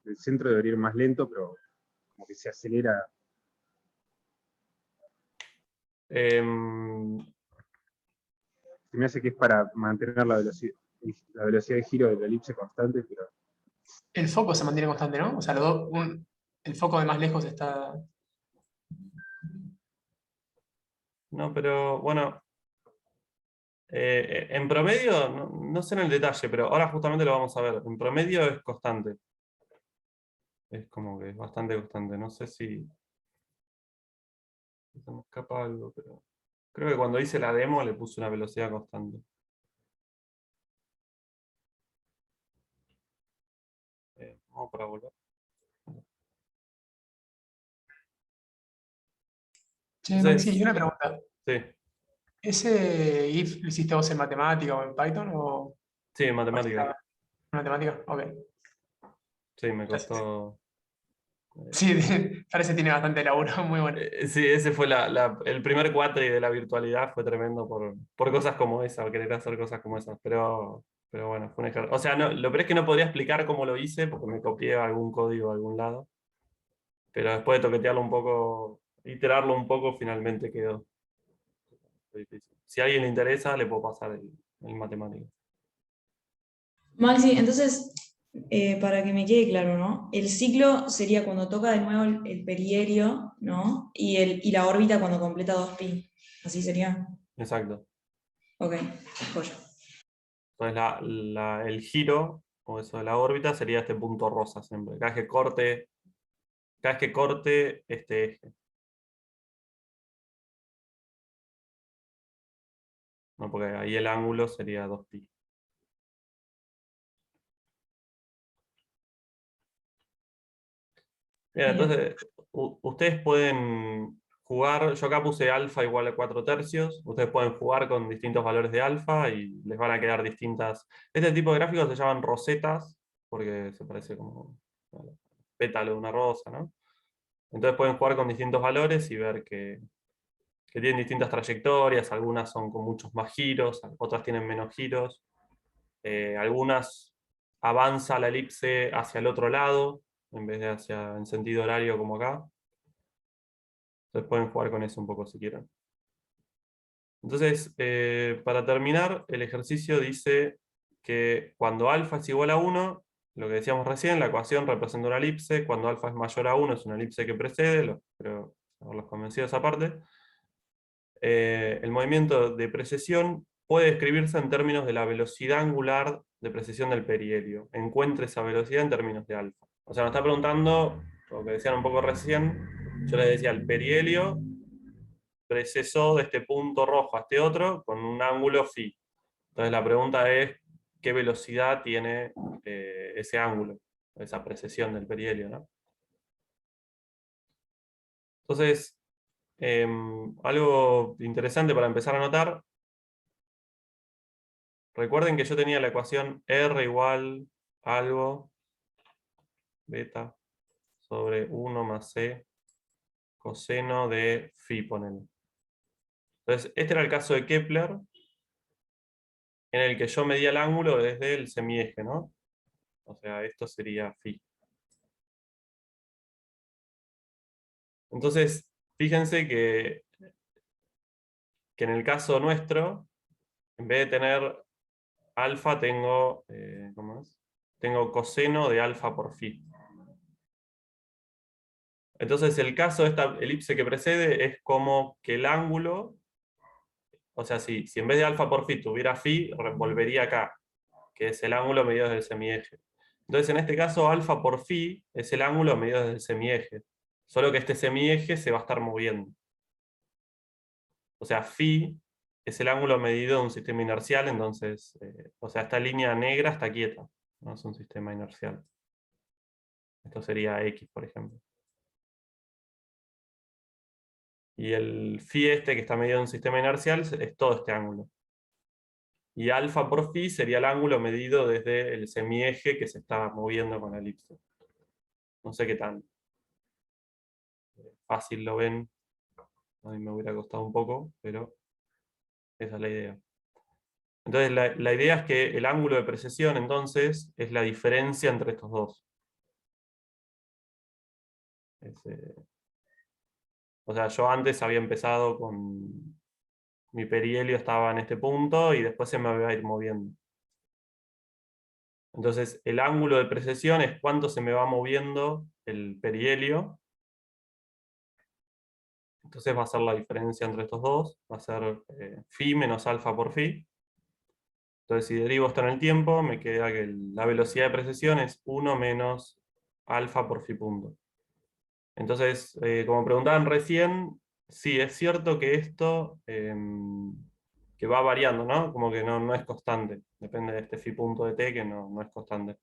el centro debería ir más lento, pero como que se acelera. Em, Se me hace que es para mantener la velocidad de giro de la elipse constante, pero El foco se mantiene constante, ¿no? O sea, el foco de más lejos está. no, pero bueno, en promedio, no sé en el detalle, pero ahora justamente lo vamos a ver. En promedio es constante. Es como que es bastante constante. No sé si se me escapa algo, pero creo que cuando hice la demo le puse una velocidad constante. Vamos para volver. Che, Entonces, Maxi, y una pregunta. sí, ¿Ese if lo hiciste vos en matemática o en Python o sí, en o matemática. está en matemática? Ok, Sí, me gracias. costó. Sí, parece que tiene bastante laburo, muy bueno. Sí, ese fue el primer cuatri de la virtualidad, fue tremendo por cosas como esa, querer hacer cosas como esas, pero bueno, fue un ejercicio. O sea, no, lo peor es que no podría explicar cómo lo hice, porque me copié algún código de algún lado, pero después de toquetearlo un poco, iterarlo un poco, finalmente quedó. Fue difícil. Si a alguien le interesa, le puedo pasar el matemático. Maxi, entonces, para que me quede claro, ¿no? El ciclo sería cuando toca de nuevo el perihelio, ¿no? Y la órbita cuando completa 2π. ¿Así sería? Exacto. Ok, joya. Entonces el giro, o eso de la órbita, sería este punto rosa siempre. Cada vez que corte este eje. No, porque ahí el ángulo sería 2π. Bien, Bien. entonces ustedes pueden jugar, yo acá puse alfa igual a 4/3, ustedes pueden jugar con distintos valores de alfa y les van a quedar distintas. Este tipo de gráficos se llaman rosetas, porque se parece como al pétalo de una rosa, ¿no? Entonces pueden jugar con distintos valores y ver que tienen distintas trayectorias, algunas son con muchos más giros, otras tienen menos giros, algunas avanza la elipse hacia el otro lado, en vez de en sentido horario como acá. Entonces pueden jugar con eso un poco si quieren. Entonces, para terminar, el ejercicio dice que cuando alfa es igual a 1, lo que decíamos recién, la ecuación representa una elipse, cuando alfa es mayor a 1 es una elipse que precede, creo haberlos convencido esa parte. El movimiento de precesión puede describirse en términos de la velocidad angular de precesión del perihelio. Encuentre esa velocidad en términos de alfa. O sea, nos está preguntando, lo que decían un poco recién, yo les decía, el perihelio precesó de este punto rojo a este otro con un ángulo phi. Entonces la pregunta es, ¿qué velocidad tiene ese ángulo, esa precesión del perihelio, ¿no? Entonces, algo interesante para empezar a notar, recuerden que yo tenía la ecuación R igual algo, beta, sobre 1 más C, coseno de phi, ponele. Entonces, este era el caso de Kepler, en el que yo medía el ángulo desde el semieje, ¿no? O sea, esto sería phi. Entonces, fíjense que en el caso nuestro, en vez de tener alfa, tengo, ¿cómo es? Tengo coseno de alfa por phi. Entonces, el caso de esta elipse que precede es como que el ángulo, o sea, si en vez de alfa por phi tuviera phi, volvería acá, que es el ángulo medido desde el semieje. Entonces, en este caso, alfa por phi es el ángulo medido desde el semieje. Solo que este semieje se va a estar moviendo. O sea, phi es el ángulo medido de un sistema inercial, entonces, o sea, esta línea negra está quieta, no es un sistema inercial. Esto sería X, por ejemplo. Y el phi este que está medido en un sistema inercial es todo este ángulo. Y alfa por phi sería el ángulo medido desde el semieje que se está moviendo con la elipse. No sé qué tan fácil lo ven. A mí me hubiera costado un poco, pero esa es la idea. Entonces, la idea es que el ángulo de precesión, entonces, es la diferencia entre estos dos. O sea, yo antes había empezado con... Mi perihelio estaba en este punto y después se me va a ir moviendo. Entonces, el ángulo de precesión es cuánto se me va moviendo el perihelio. Entonces va a ser la diferencia entre estos dos. Va a ser phi menos alfa por phi. Entonces, si derivo esto en el tiempo, me queda que la velocidad de precesión es 1 menos alfa por phi punto. Entonces, como preguntaban recién, sí, es cierto que esto que va variando, ¿no? Como que no es constante. Depende de este phi punto de t que no es constante.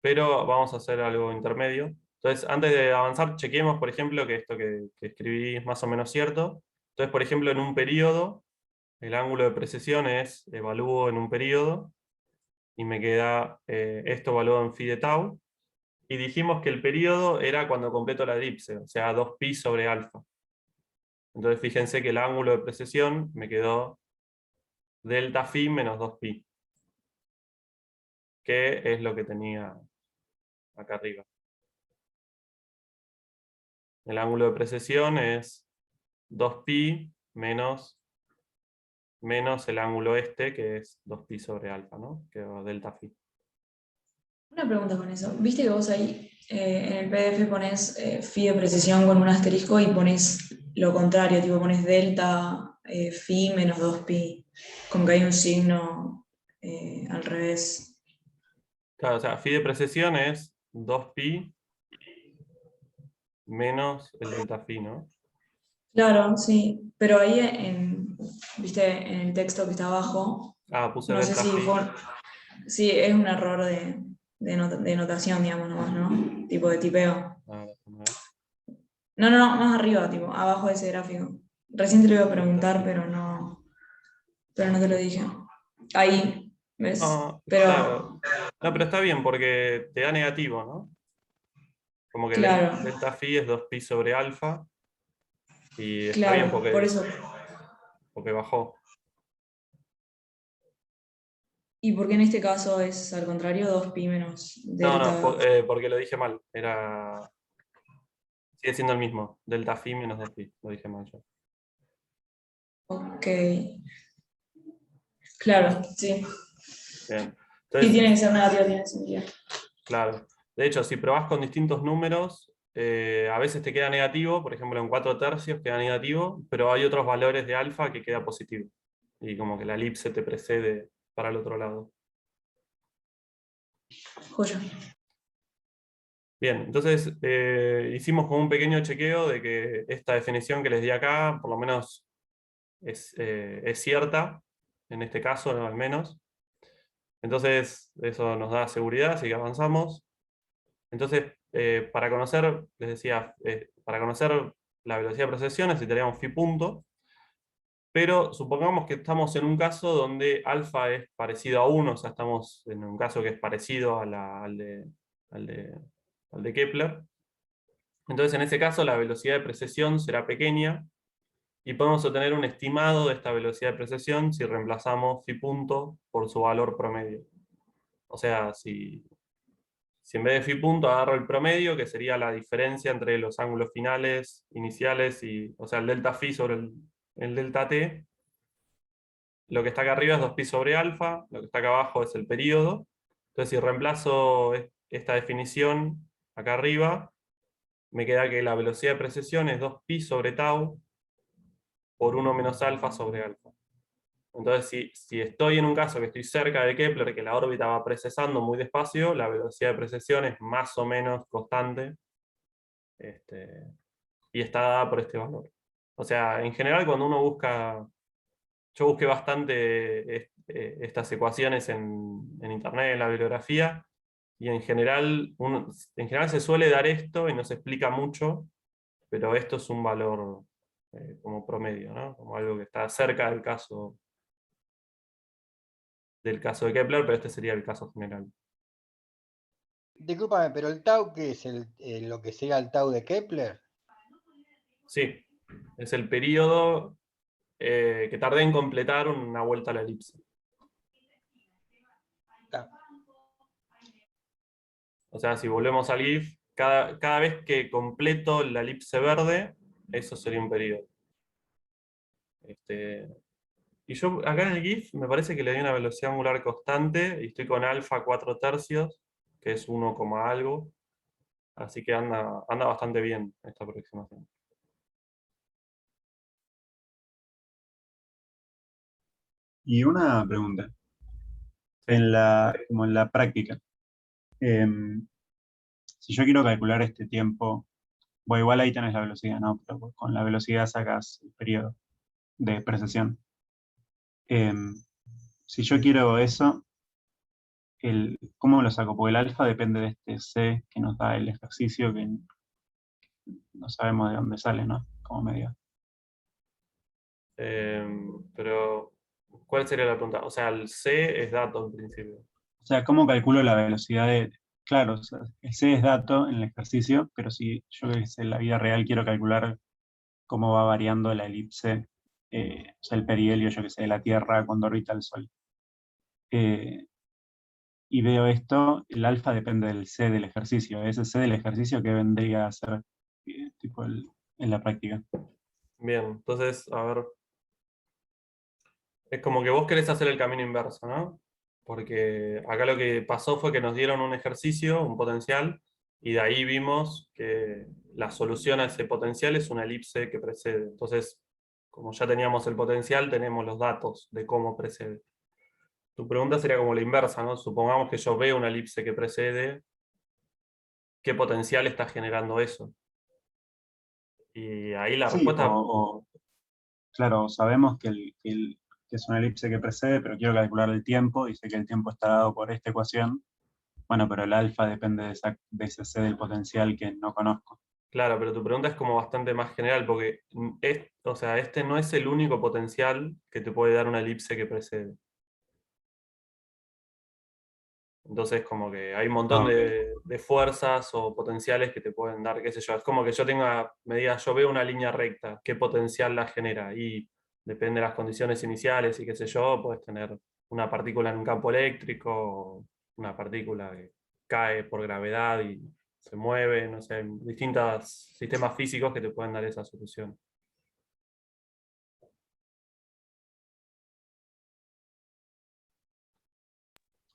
Pero vamos a hacer algo intermedio. Entonces, antes de avanzar, chequemos, por ejemplo, que esto que escribí es más o menos cierto. Entonces, por ejemplo, en un periodo, el ángulo de precesión es, evalúo en un periodo, y me queda esto evaluado en phi de tau. Y dijimos que el periodo era cuando completo la elipse, o sea, 2pi sobre alfa. Entonces, fíjense que el ángulo de precesión me quedó delta phi menos 2pi, que es lo que tenía acá arriba. El ángulo de precesión es 2pi menos el ángulo este, que es 2pi sobre alfa, ¿no? Que es delta phi. Una pregunta con eso. Viste que vos ahí en el PDF pones phi de precisión con un asterisco y pones lo contrario, tipo pones delta phi menos 2pi. Como que hay un signo al revés. Claro, o sea, phi de precesión es 2pi menos el delta phi, ¿no? Claro, sí. Pero ahí viste, en el texto que está abajo, Ah, puse no sé delta si phi. sí, es un error de notación, digamos, nomás, ¿no? Tipo de tipeo. Ah, déjame ver. No, más arriba, tipo, abajo de ese gráfico. Recién te lo iba a preguntar, pero no te lo dije. Ahí, ¿ves? No, Pero, claro. No, pero está bien porque te da negativo, ¿no? Como que claro, delta phi es 2pi sobre alfa y está bien claro, por eso. porque bajó. ¿Y por qué en este caso es al contrario, 2pi menos No, delta? porque lo dije mal. Sigue siendo el mismo. Delta phi menos 2pi. Lo dije mal yo. Ok. Claro, sí. Bien. Sí, Entonces, tiene que ser negativo, tiene sentido. claro. De hecho, si probás con distintos números, a veces te queda negativo, por ejemplo en 4 tercios queda negativo, pero hay otros valores de alfa que queda positivo. Y como que la elipse te precede para el otro lado. Joya. Bien, entonces hicimos como un pequeño chequeo de que esta definición que les di acá, por lo menos es cierta, en este caso al menos. Entonces eso nos da seguridad, así que avanzamos. Entonces, para conocer, les decía, para conocer la velocidad de precesión necesitaríamos phi punto, pero supongamos que estamos en un caso donde alfa es parecido a 1, o sea, estamos en un caso que es parecido al de Kepler. Entonces, en ese caso, la velocidad de precesión será pequeña, y podemos obtener un estimado de esta velocidad de precesión si reemplazamos phi punto por su valor promedio. O sea, si en vez de phi punto agarro el promedio, que sería la diferencia entre los ángulos finales, iniciales, o sea, el delta phi sobre el delta t, lo que está acá arriba es 2pi sobre alfa, lo que está acá abajo es el período. Entonces, si reemplazo esta definición acá arriba, me queda que la velocidad de precesión es 2pi sobre tau por 1 menos alfa sobre alfa. Entonces, si estoy en un caso que estoy cerca de Kepler, que la órbita va precesando muy despacio, la velocidad de precesión es más o menos constante, y está dada por este valor. O sea, en general cuando uno busca, yo busqué bastante estas ecuaciones en internet, en la bibliografía, y en general se suele dar esto y no se explica mucho, pero esto es un valor como promedio, ¿no? Como algo que está cerca del caso de Kepler, pero este sería el caso general. Discúlpame, pero el tau, ¿qué es lo que sería el tau de Kepler? Sí, es el periodo que tardé en completar una vuelta a la elipse. O sea, si volvemos al GIF, cada vez que completo la elipse verde, eso sería un periodo. Y yo acá en el GIF me parece que le di una velocidad angular constante y estoy con alfa 4/3, que es 1, algo. Así que anda bastante bien esta aproximación. Y una pregunta, como en la práctica, em, si yo quiero calcular este tiempo, bueno, igual ahí tenés la velocidad, ¿no? Pero con la velocidad sacas el periodo de precesión. Si yo quiero eso, ¿cómo lo saco? Porque el alfa depende de este C que nos da el ejercicio, que no sabemos de dónde sale, ¿no? Como medio. Pero, ¿cuál sería la pregunta? O sea, el C es dato en principio. O sea, ¿cómo calculo la velocidad de... Claro, o sea, el C es dato en el ejercicio, pero si yo que sé, en la vida real quiero calcular cómo va variando la elipse, o sea, el perihelio, yo que sé, de la Tierra cuando orbita el Sol. Y veo esto, el alfa depende del C del ejercicio. Ese C del ejercicio que vendría a ser tipo en la práctica. Bien, entonces, a ver. Es como que vos querés hacer el camino inverso, ¿no? Porque acá lo que pasó fue que nos dieron un ejercicio, un potencial, y de ahí vimos que la solución a ese potencial es una elipse que precede. Entonces, como ya teníamos el potencial, tenemos los datos de cómo precede. Tu pregunta sería como la inversa, ¿no? Supongamos que yo veo una elipse que precede, ¿qué potencial está generando eso? Y ahí la Sí, respuesta, claro, sabemos que es una elipse que precede, pero quiero calcular el tiempo, y sé que el tiempo está dado por esta ecuación. Bueno, pero el alfa depende de ese C del potencial que no conozco. claro, pero tu pregunta es como bastante más general, porque o sea, este no es el único potencial que te puede dar una elipse que precede. Entonces, como que hay un montón Ah, ok. de fuerzas o potenciales que te pueden dar, qué sé yo. Es como que me diga, yo veo una línea recta, ¿qué potencial la genera? Y depende de las condiciones iniciales y qué sé yo, puedes tener una partícula en un campo eléctrico, o una partícula que cae por gravedad y se mueve, no sé, distintos sistemas físicos que te pueden dar esa solución.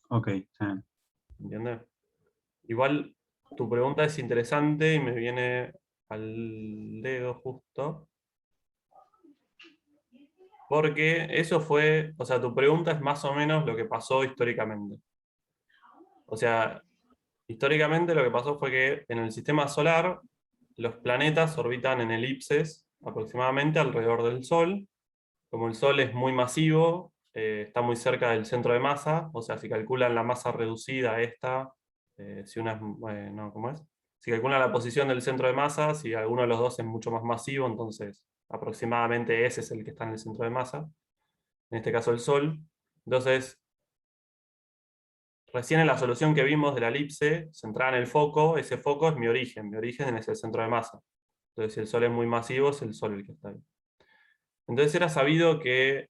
Ok, está bien. ¿Entiendes? Igual tu pregunta es interesante y me viene al dedo justo. Porque eso fue, o sea, tu pregunta es más o menos lo que pasó históricamente. O sea, históricamente lo que pasó fue que en el sistema solar los planetas orbitan en elipses aproximadamente alrededor del Sol. Como el Sol es muy masivo, está muy cerca del centro de masa, o sea, si calculan la masa reducida esta, si una es, no, ¿cómo es? Si calculan la posición del centro de masa, si alguno de los dos es mucho más masivo, entonces aproximadamente ese es el que está en el centro de masa, en este caso el Sol. Entonces, recién en la solución que vimos de la elipse, centrada en el foco, ese foco es mi origen es el centro de masa. Entonces, si el Sol es muy masivo, es el Sol el que está ahí. Entonces era sabido que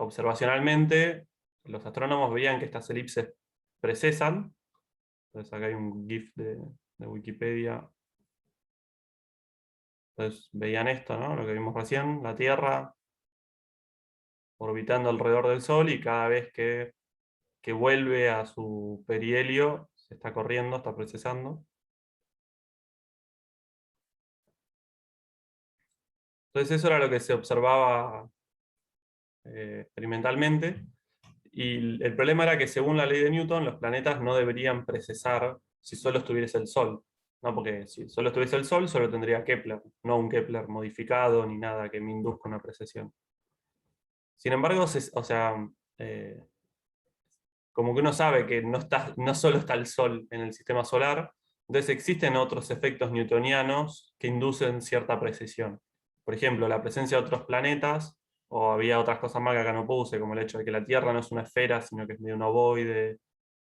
observacionalmente los astrónomos veían que estas elipses precesan. Entonces acá hay un GIF de Wikipedia. Entonces veían esto, ¿no? Lo que vimos recién, la Tierra orbitando alrededor del Sol y cada vez que vuelve a su perihelio se está corriendo, está precesando. Entonces eso era lo que se observaba experimentalmente. Y el problema era que según la ley de Newton, los planetas no deberían precesar si solo estuviese el Sol. ¿No? Porque si solo estuviese el Sol, solo tendría Kepler, no un Kepler modificado ni nada que me induzca una precesión. Sin embargo, o sea, eh, como que uno sabe que no solo está el Sol en el sistema solar, entonces existen otros efectos newtonianos que inducen cierta precesión. Por ejemplo, la presencia de otros planetas, o había otras cosas más que acá no puse, como el hecho de que la Tierra no es una esfera, sino que es medio un ovoide,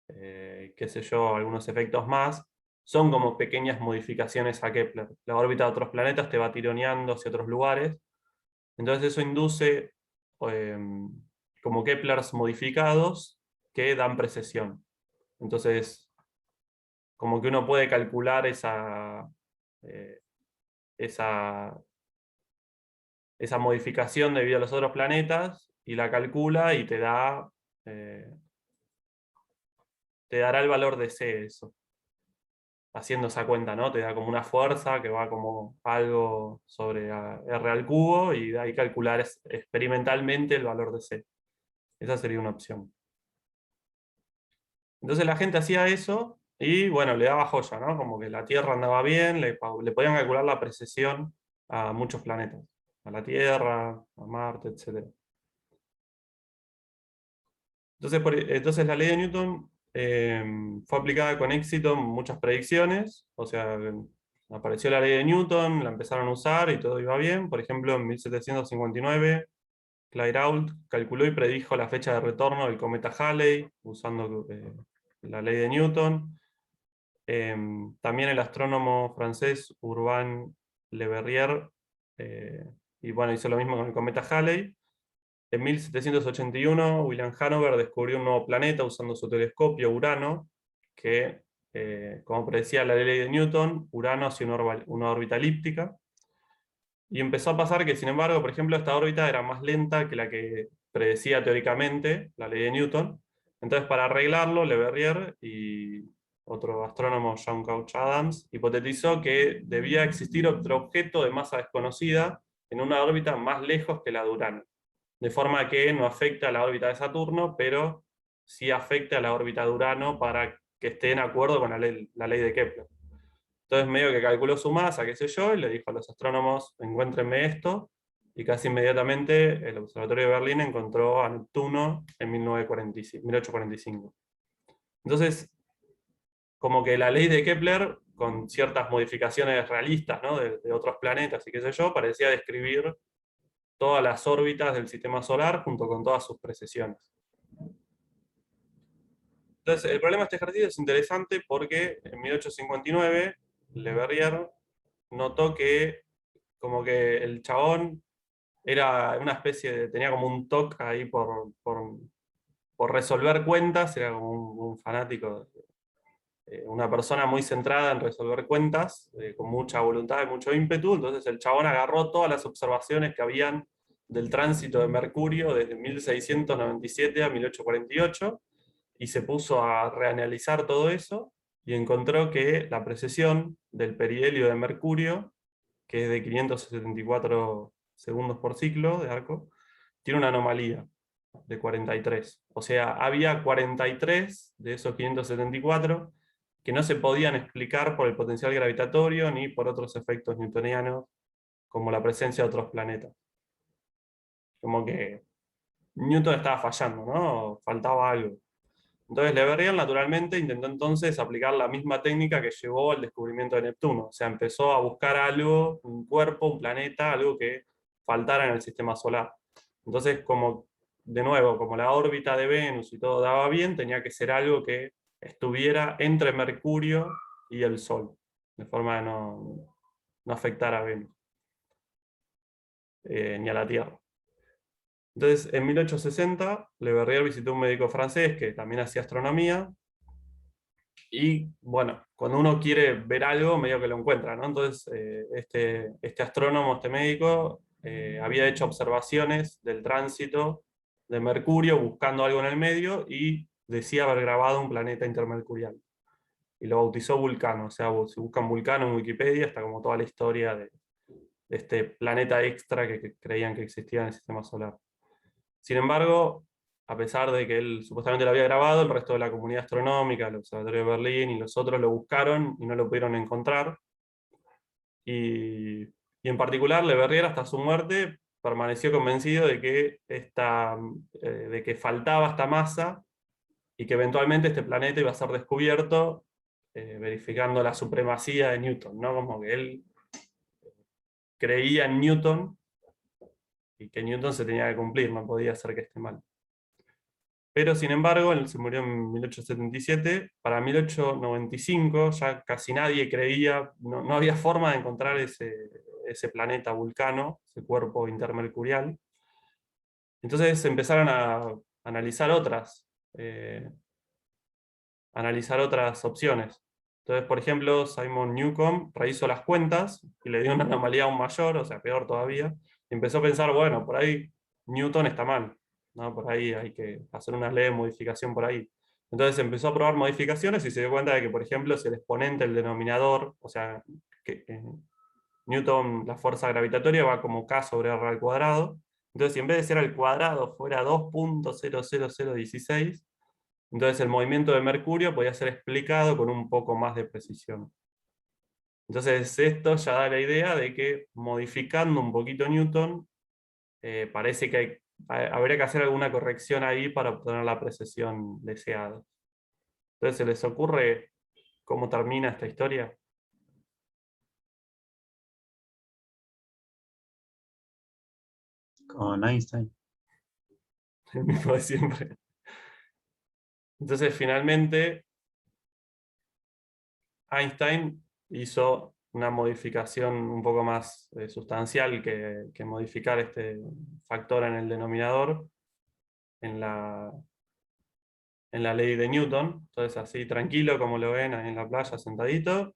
qué sé yo, algunos efectos más, son como pequeñas modificaciones a Kepler. La órbita de otros planetas te va tironeando hacia otros lugares, entonces eso induce eh, como Keplers modificados que dan precesión. Entonces, como que uno puede calcular esa modificación debido a los otros planetas, y la calcula y te dará el valor de C, eso. Haciendo esa cuenta, ¿no? Te da como una fuerza que va como algo sobre R al cubo, y de ahí calcular experimentalmente el valor de C. Esa sería una opción. Entonces la gente hacía eso, y bueno, le daba joya, ¿no? Como que la Tierra andaba bien, le podían calcular la precesión a muchos planetas. A la Tierra, a Marte, etc. Entonces la ley de Newton fue aplicada con éxito en muchas predicciones. O sea, apareció la ley de Newton, la empezaron a usar y todo iba bien. Por ejemplo, en 1759, Clairaut calculó y predijo la fecha de retorno del cometa Halley usando la ley de Newton. También el astrónomo francés Urbain Le Verrier, y bueno, hizo lo mismo con el cometa Halley. En 1781, William Hanover descubrió un nuevo planeta usando su telescopio, Urano, que, como predecía la ley de Newton, Urano hacía una órbita elíptica. Y empezó a pasar que, sin embargo, por ejemplo, esta órbita era más lenta que la que predecía teóricamente la ley de Newton. Entonces, para arreglarlo, Le Verrier y otro astrónomo, John Couch Adams, hipotetizó que debía existir otro objeto de masa desconocida en una órbita más lejos que la de Urano, de forma que no afecta a la órbita de Saturno, pero sí afecta a la órbita de Urano para que esté en acuerdo con la ley de Kepler. Entonces medio que calculó su masa, qué sé yo, y le dijo a los astrónomos, encuéntrenme esto, y casi inmediatamente el Observatorio de Berlín encontró a Neptuno en 1845. Entonces, como que la ley de Kepler, con ciertas modificaciones realistas, ¿no? de otros planetas y qué sé yo, parecía describir todas las órbitas del sistema solar junto con todas sus precesiones. Entonces, el problema de este ejercicio es interesante porque en 1859 Le Verrier notó que como que el chabón era una especie de, tenía como un toque ahí por resolver cuentas, era como un fanático, una persona muy centrada en resolver cuentas, con mucha voluntad y mucho ímpetu. Entonces el chabón agarró todas las observaciones que habían del tránsito de Mercurio desde 1697 a 1848, y se puso a reanalizar todo eso, y encontró que la precesión del perihelio de Mercurio, que es de 574 segundos por ciclo de arco, tiene una anomalía de 43. O sea, había 43 de esos 574 que no se podían explicar por el potencial gravitatorio ni por otros efectos newtonianos, como la presencia de otros planetas. Como que Newton estaba fallando, ¿no? Faltaba algo. Entonces Le Verrier naturalmente intentó entonces aplicar la misma técnica que llevó al descubrimiento de Neptuno. O sea, empezó a buscar algo, un cuerpo, un planeta, algo que faltara en el sistema solar. Entonces, como de nuevo, como la órbita de Venus y todo daba bien, tenía que ser algo que estuviera entre Mercurio y el Sol, de forma de no afectar a Venus, ni a la Tierra. Entonces, en 1860, Le Verrier visitó un médico francés que también hacía astronomía, y bueno, cuando uno quiere ver algo, medio que lo encuentra, ¿no? Entonces, este astrónomo, este médico, había hecho observaciones del tránsito de Mercurio buscando algo en el medio, y decía haber grabado un planeta intermercurial. Y lo bautizó Vulcano. O sea, si buscan Vulcano en Wikipedia, está como toda la historia de este planeta extra que creían que existía en el sistema solar. Sin embargo, a pesar de que él supuestamente lo había grabado, el resto de la comunidad astronómica, el Observatorio de Berlín y los otros lo buscaron y no lo pudieron encontrar. Y en particular, Le Verrier, hasta su muerte, permaneció convencido de que faltaba esta masa, y que eventualmente este planeta iba a ser descubierto, verificando la supremacía de Newton, ¿no? Como que él creía en Newton, y que Newton se tenía que cumplir, no podía ser que esté mal. Pero sin embargo, él se murió en 1877, para 1895 ya casi nadie creía, no había forma de encontrar ese planeta Vulcano, ese cuerpo intermercurial. Entonces empezaron a analizar otras opciones. Entonces, por ejemplo, Simon Newcomb rehizo las cuentas y le dio una anomalía aún mayor, o sea, peor todavía, y empezó a pensar, bueno, por ahí Newton está mal, ¿no? Por ahí hay que hacer una leve modificación por ahí. Entonces empezó a probar modificaciones y se dio cuenta de que, por ejemplo, si el exponente, el denominador, o sea, que Newton, la fuerza gravitatoria va como K sobre R al cuadrado, entonces si en vez de ser al cuadrado fuera 2.00016, entonces el movimiento de Mercurio podía ser explicado con un poco más de precisión. Entonces esto ya da la idea de que modificando un poquito Newton, parece que habría que hacer alguna corrección ahí para obtener la precisión deseada. Entonces, ¿se les ocurre cómo termina esta historia? Con Einstein. El mismo de siempre. Entonces, finalmente, Einstein hizo una modificación un poco más sustancial que modificar este factor en el denominador en la ley de Newton. Entonces, así tranquilo, como lo ven ahí en la playa sentadito,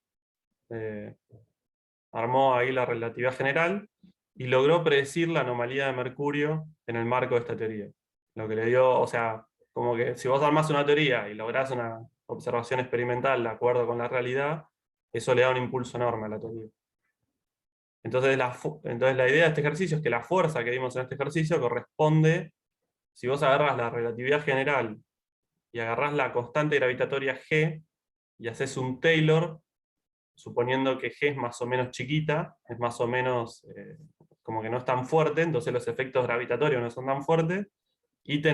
armó ahí la relatividad general y logró predecir la anomalía de Mercurio en el marco de esta teoría. Lo que le dio, o sea, como que si vos armás una teoría y lográs una observación experimental de acuerdo con la realidad, eso le da un impulso enorme a la teoría. Entonces la idea de este ejercicio es que la fuerza que vimos en este ejercicio corresponde, si vos agarras la relatividad general y agarrás la constante gravitatoria G y haces un Taylor, suponiendo que G es más o menos chiquita, es más o menos como que no es tan fuerte, entonces los efectos gravitatorios no son tan fuertes, y te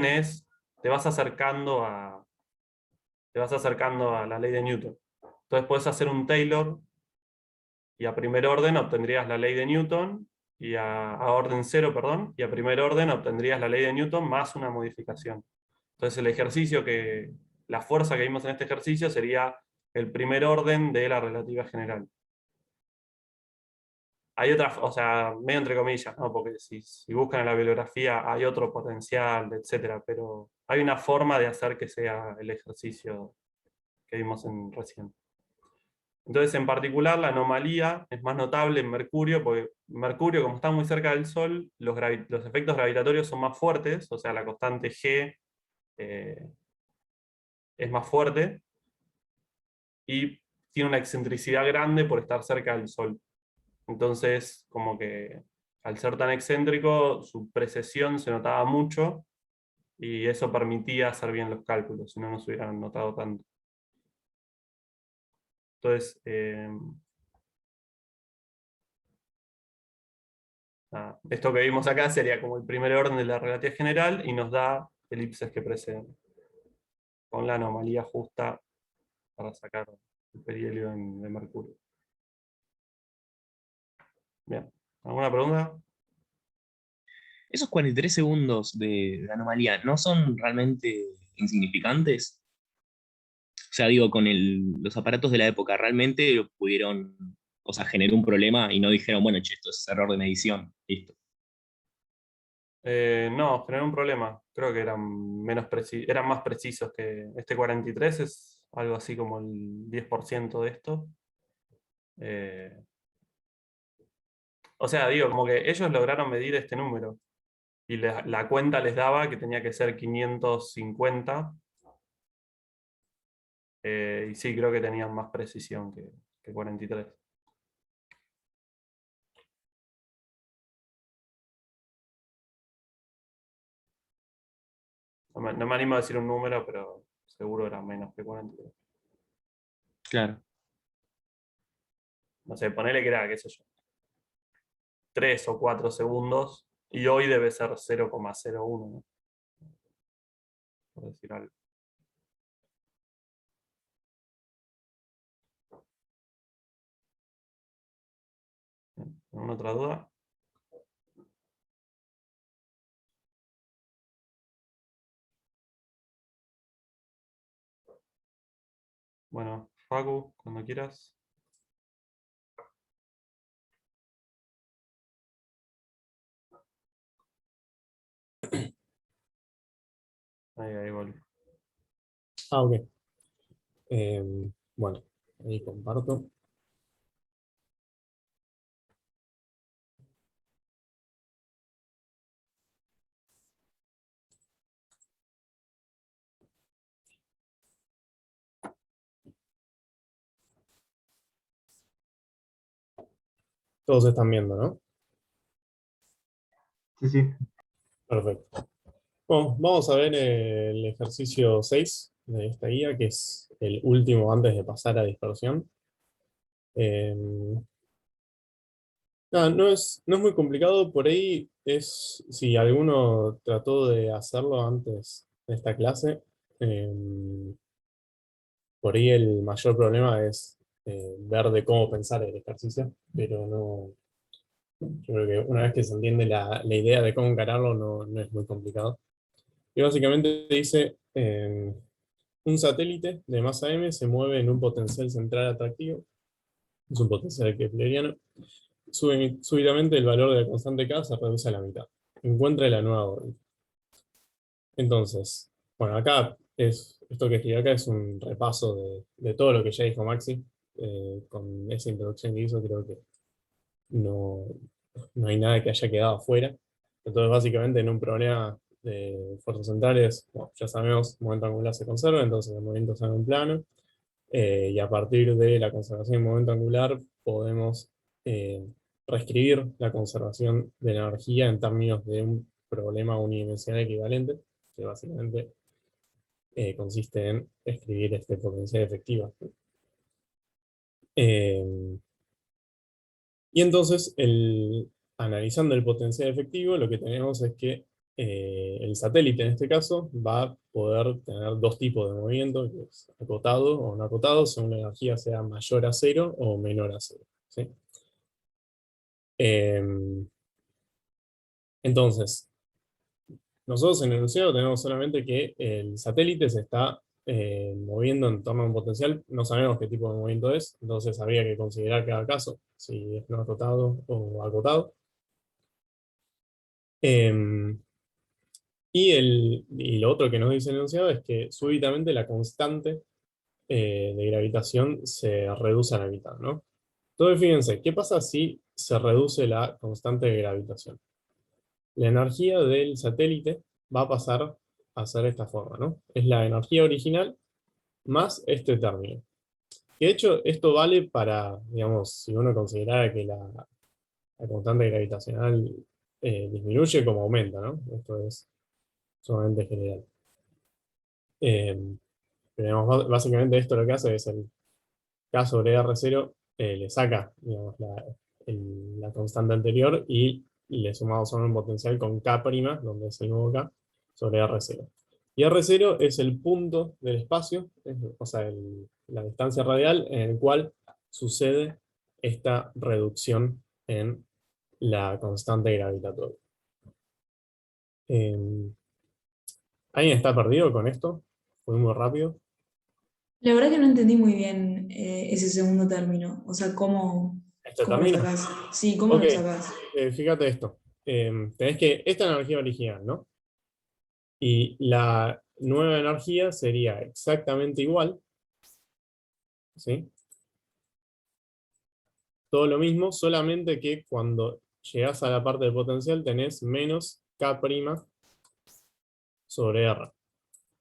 vas acercando a la ley de Newton. Entonces puedes hacer un Taylor, y a primer orden obtendrías la ley de Newton, y a orden cero, perdón, y a primer orden obtendrías la ley de Newton más una modificación. Entonces el ejercicio la fuerza que vimos en este ejercicio sería el primer orden de la relatividad general. Hay otras, o sea, medio entre comillas, ¿no? Porque si buscan en la bibliografía hay otro potencial, etcétera, pero hay una forma de hacer que sea el ejercicio que vimos recién. Entonces, en particular, la anomalía es más notable en Mercurio, porque Mercurio, como está muy cerca del Sol, los efectos gravitatorios son más fuertes, o sea, la constante G es más fuerte, y tiene una excentricidad grande por estar cerca del Sol. Entonces, como que al ser tan excéntrico, su precesión se notaba mucho, y eso permitía hacer bien los cálculos, si no, no se hubieran notado tanto. Entonces, esto que vimos acá sería como el primer orden de la relatividad general, y nos da elipses que preceden, con la anomalía justa para sacar el perihelio de Mercurio. Bien, ¿alguna pregunta? Esos 43 segundos de anomalía no son realmente insignificantes. O sea, digo, con los aparatos de la época, realmente pudieron, o sea, generó un problema y no dijeron, bueno, che, esto es error de medición, listo. No, generó un problema. Creo que eran más precisos que este 43, es algo así como el 10% de esto. O sea, digo, como que ellos lograron medir este número, y la cuenta les daba que tenía que ser 550, y sí, creo que tenían más precisión que 43. No me animo a decir un número, pero seguro era menos que 43. Claro. No sé, ponele que era, qué sé yo, 3 o 4 segundos, y hoy debe ser 0,01, ¿no? Por decir algo. ¿Alguna otra duda? Bueno, Facu, cuando quieras. Ahí volví. Ah, ok. Bueno, Ahí comparto. Todos están viendo, ¿no? Sí, sí. Perfecto. Bueno, vamos a ver el ejercicio 6 de esta guía, que es el último antes de pasar a dispersión. Eh, nada, no es muy complicado, por ahí es, si alguno trató de hacerlo antes de esta clase, por ahí el mayor problema es ver de cómo pensar el ejercicio, pero no, yo creo que una vez que se entiende la idea de cómo encararlo, no es muy complicado. Y básicamente dice, un satélite de masa m se mueve en un potencial central atractivo, es un potencial kepleriano, súbitamente el valor de la constante K se reduce a la mitad. Encuentra la nueva órbita. Entonces, bueno, acá esto que escribí acá es un repaso de todo lo que ya dijo Maxi. Con esa introducción que hizo, creo que no, no hay nada que haya quedado afuera. Entonces, básicamente, en un problema de fuerzas centrales, bueno, ya sabemos, el momento angular se conserva, entonces el movimiento sale en un plano. Y a partir de la conservación del momento angular, podemos eh, reescribir la conservación de la energía en términos de un problema unidimensional equivalente, que básicamente consiste en escribir este potencial efectiva. Y entonces, analizando el potencial efectivo, lo que tenemos es que el satélite en este caso va a poder tener dos tipos de movimiento, que es acotado o no acotado, según la energía sea mayor a cero o menor a cero. ¿Sí? Entonces, nosotros en el enunciado tenemos solamente que el satélite se está moviendo en torno a un potencial, no sabemos qué tipo de movimiento es, entonces habría que considerar cada caso, si es no acotado o acotado. Y lo otro que nos dice el enunciado es que súbitamente la constante de gravitación se reduce a la mitad, ¿no? Entonces fíjense, ¿qué pasa si se reduce la constante de gravitación? La energía del satélite va a pasar a ser de esta forma, ¿no? Es la energía original más este término. Que de hecho esto vale para, digamos, si uno considerara que la constante gravitacional disminuye como aumenta, ¿no? Esto es sumamente general. Pero digamos, básicamente esto lo que hace es el K sobre R0 le saca, digamos, la constante anterior y le sumamos solo un potencial con K', donde es el nuevo K, sobre R0. Y R0 es el punto del espacio, o sea, la distancia radial en el cual sucede esta reducción en la constante gravitatoria. ¿Alguien está perdido con esto? Fue muy rápido. La verdad que no entendí muy bien ese segundo término. O sea, ¿Este cómo lo término? sacás. Sí, ¿cómo Ok, lo sacás? fíjate esto. Tenés que esta energía original, ¿no? Y la nueva energía sería exactamente igual, ¿sí? Todo lo mismo, solamente que cuando llegás a la parte del potencial tenés menos K' sobre R.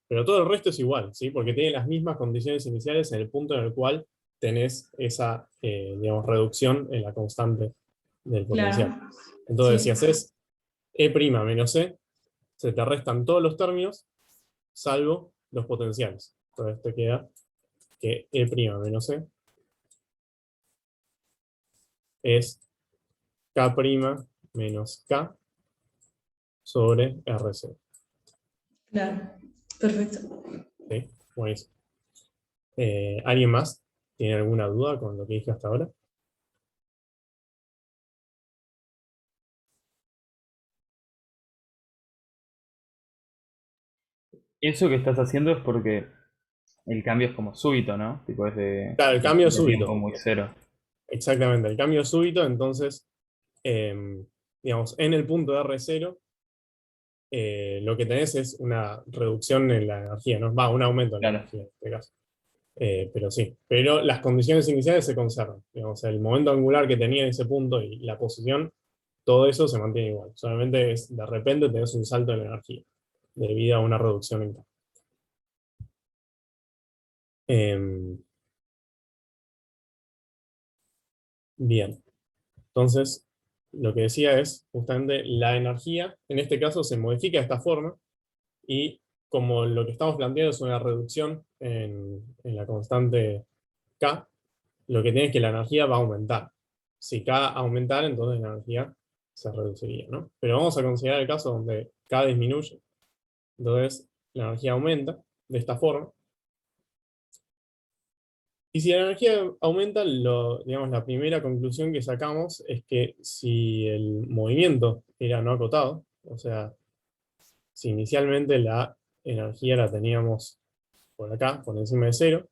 Pero todo el resto es igual, ¿sí? Porque tiene las mismas condiciones iniciales en el punto en el cual tenés esa, digamos, reducción en la constante del potencial. Claro. Entonces, si Sí. haces E' menos E, se te restan todos los términos, salvo los potenciales. Entonces te queda que E' menos E es K' menos K sobre RC. Claro. Perfecto. ¿Sí? Buenísimo. ¿Alguien más tiene alguna duda con lo que dije hasta ahora? Eso que estás haciendo es porque el cambio es como súbito, ¿no? Tipo es Claro, el cambio es de tiempo súbito. muy cero. Exactamente, el cambio es súbito, entonces, digamos, en el punto de R0, lo que tenés es una reducción en la energía, ¿no? Va, un aumento en la Claro. energía en este caso. Pero sí, pero las condiciones iniciales se conservan. Digamos, el momento angular que tenía en ese punto y la posición, todo eso se mantiene igual. Solamente es, de repente tenés un salto en energía debido a una reducción en K. Bien, entonces lo que decía es justamente la energía, en este caso se modifica de esta forma y como lo que estamos planteando es una reducción en la constante K, lo que tiene es que la energía va a aumentar. Si K aumentara, entonces la energía se reduciría, ¿no? Pero vamos a considerar el caso donde K disminuye, entonces la energía aumenta de esta forma. Y si la energía aumenta, digamos, la primera conclusión que sacamos es que si el movimiento era no acotado, o sea, si inicialmente la energía la teníamos por acá, por encima de cero,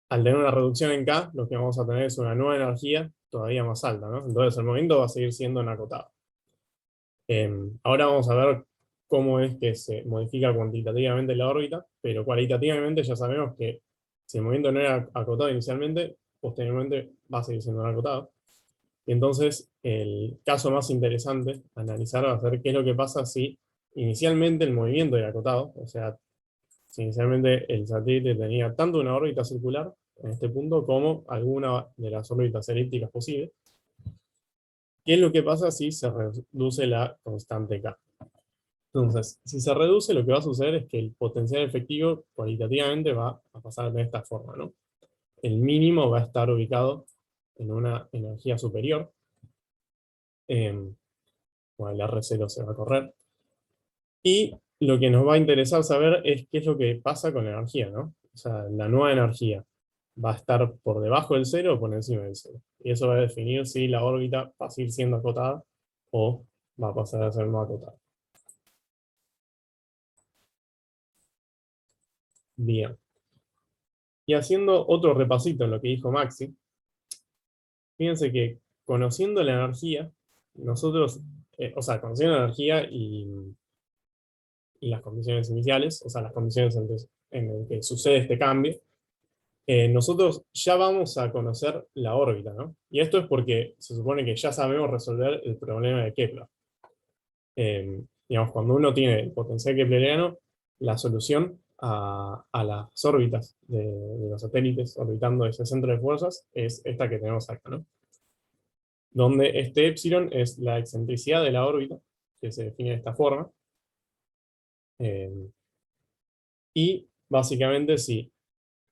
al tener una reducción en K, lo que vamos a tener es una nueva energía todavía más alta, ¿no? Entonces el movimiento va a seguir siendo no acotado. Ahora vamos a ver cómo es que se modifica cuantitativamente la órbita, pero cualitativamente ya sabemos que si el movimiento no era acotado inicialmente, posteriormente va a seguir siendo no acotado. Y entonces el caso más interesante a analizar va a ser qué es lo que pasa si inicialmente el movimiento era acotado, o sea, si inicialmente el satélite tenía tanto una órbita circular en este punto como alguna de las órbitas elípticas posibles. ¿Qué es lo que pasa si se reduce la constante K? Entonces, si se reduce, lo que va a suceder es que el potencial efectivo cualitativamente va a pasar de esta forma, ¿no? El mínimo va a estar ubicado en una energía superior, o el R0 se va a correr, y lo que nos va a interesar saber es qué es lo que pasa con la energía, ¿no? O sea, la nueva energía va a estar por debajo del cero o por encima del cero. Y eso va a definir si la órbita va a seguir siendo acotada o va a pasar a ser no acotada. Bien. Y haciendo otro repasito en lo que dijo Maxi, fíjense que conociendo la energía, nosotros, o sea, conociendo la energía y las condiciones iniciales, o sea, las condiciones en las que sucede este cambio, nosotros ya vamos a conocer la órbita, ¿no? Y esto es porque se supone que ya sabemos resolver el problema de Kepler. Digamos, cuando uno tiene el potencial kepleriano, la solución a las órbitas de los satélites orbitando ese centro de fuerzas es esta que tenemos acá, ¿no? Donde este epsilon es la excentricidad de la órbita, que se define de esta forma. Y básicamente si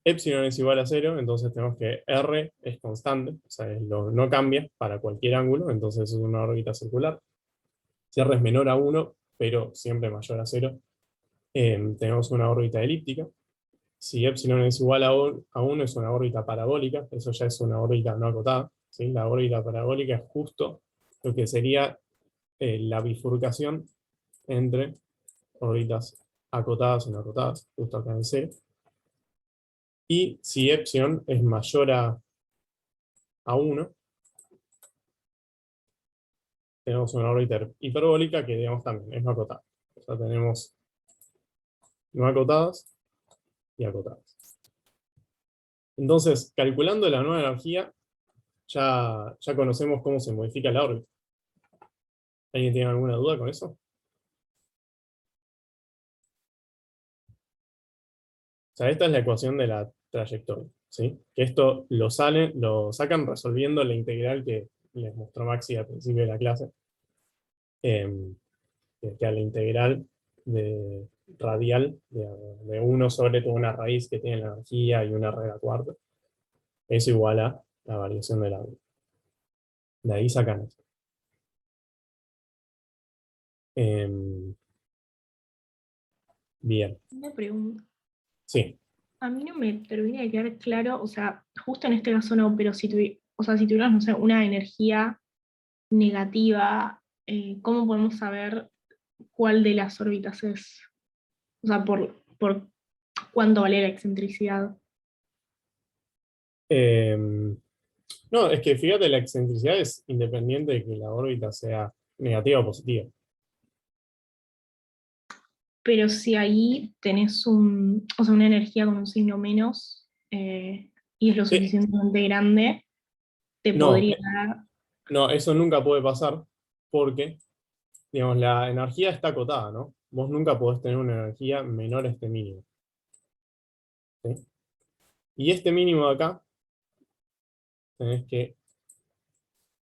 epsilon es igual a 0, entonces tenemos que R es constante, o sea, no cambia para cualquier ángulo, entonces es una órbita circular. Si R es menor a 1, pero siempre mayor a 0, tenemos una órbita elíptica. Si epsilon es igual a 1, es una órbita parabólica, eso ya es una órbita no acotada, ¿sí? La órbita parabólica es justo lo que sería la bifurcación entre órbitas acotadas y no acotadas, justo acá en C. Y si epsilon es mayor a 1, tenemos una órbita hiperbólica que digamos también es no acotada. O sea, tenemos no acotadas y acotadas. Entonces, calculando la nueva energía, ya conocemos cómo se modifica la órbita. ¿Alguien tiene alguna duda con eso? O sea, esta es la ecuación de la trayectoria, ¿sí? Que esto lo sacan resolviendo la integral que les mostró Maxi al principio de la clase. Que a la integral radial de 1 sobre toda una raíz que tiene la energía y una R a la cuarta, es igual a la variación de la órbita. De ahí sacan esto. Bien. Una pregunta. Sí. A mí no me termina de quedar claro, o sea, justo en este caso no, pero si tuviéramos, no sé, una energía negativa, ¿cómo podemos saber cuál de las órbitas es? O sea, por cuánto vale la excentricidad. No, es que fíjate, la excentricidad es independiente de que la órbita sea negativa o positiva. pero si ahí tenés o sea, una energía con un signo menos y es lo Sí. suficientemente grande, te No, podría dar. no, eso nunca puede pasar porque, digamos, la energía está acotada, ¿no? Vos nunca podés tener una energía menor a este mínimo. ¿Sí? Y este mínimo de acá, tenés que,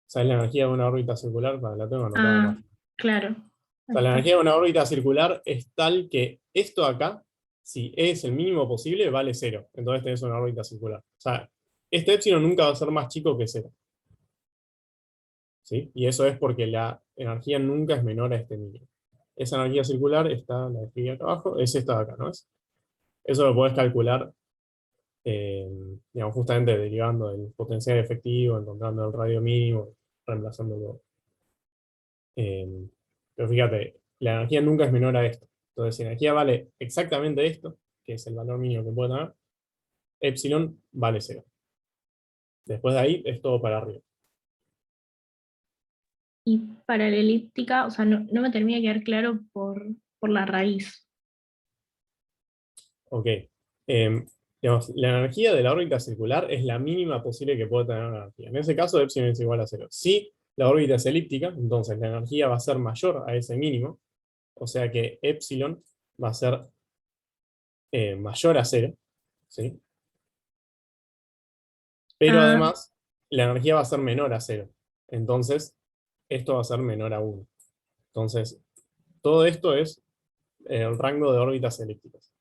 o sea, es la energía de una órbita circular, para la tengo anotada Ah, acá. claro. O sea, la energía de una órbita circular es tal que esto acá, si es el mínimo posible, vale 0. Entonces tenés una órbita circular. O sea, este épsilon nunca va a ser más chico que 0. ¿Sí? Y eso es porque la energía nunca es menor a este mínimo. Esa energía circular está, la escribí acá abajo, es esta de acá, ¿no es? Eso lo podés calcular, digamos, justamente derivando del potencial efectivo, encontrando el radio mínimo, reemplazándolo. Pero fíjate, la energía nunca es menor a esto. Entonces, si la energía vale exactamente esto, que es el valor mínimo que puede tener, epsilon vale 0. Después de ahí es todo para arriba. Y para la elíptica, o sea, no me termina de quedar claro por la raíz. Ok. Digamos, la energía de la órbita circular es la mínima posible que puede tener una energía. En ese caso, epsilon es igual a 0. Si la órbita es elíptica, entonces la energía va a ser mayor a ese mínimo, o sea que epsilon va a ser mayor a 0, ¿sí? Pero Ah, además, la energía va a ser menor a 0. Entonces, esto va a ser menor a 1. Entonces, todo esto es el rango de órbitas elípticas.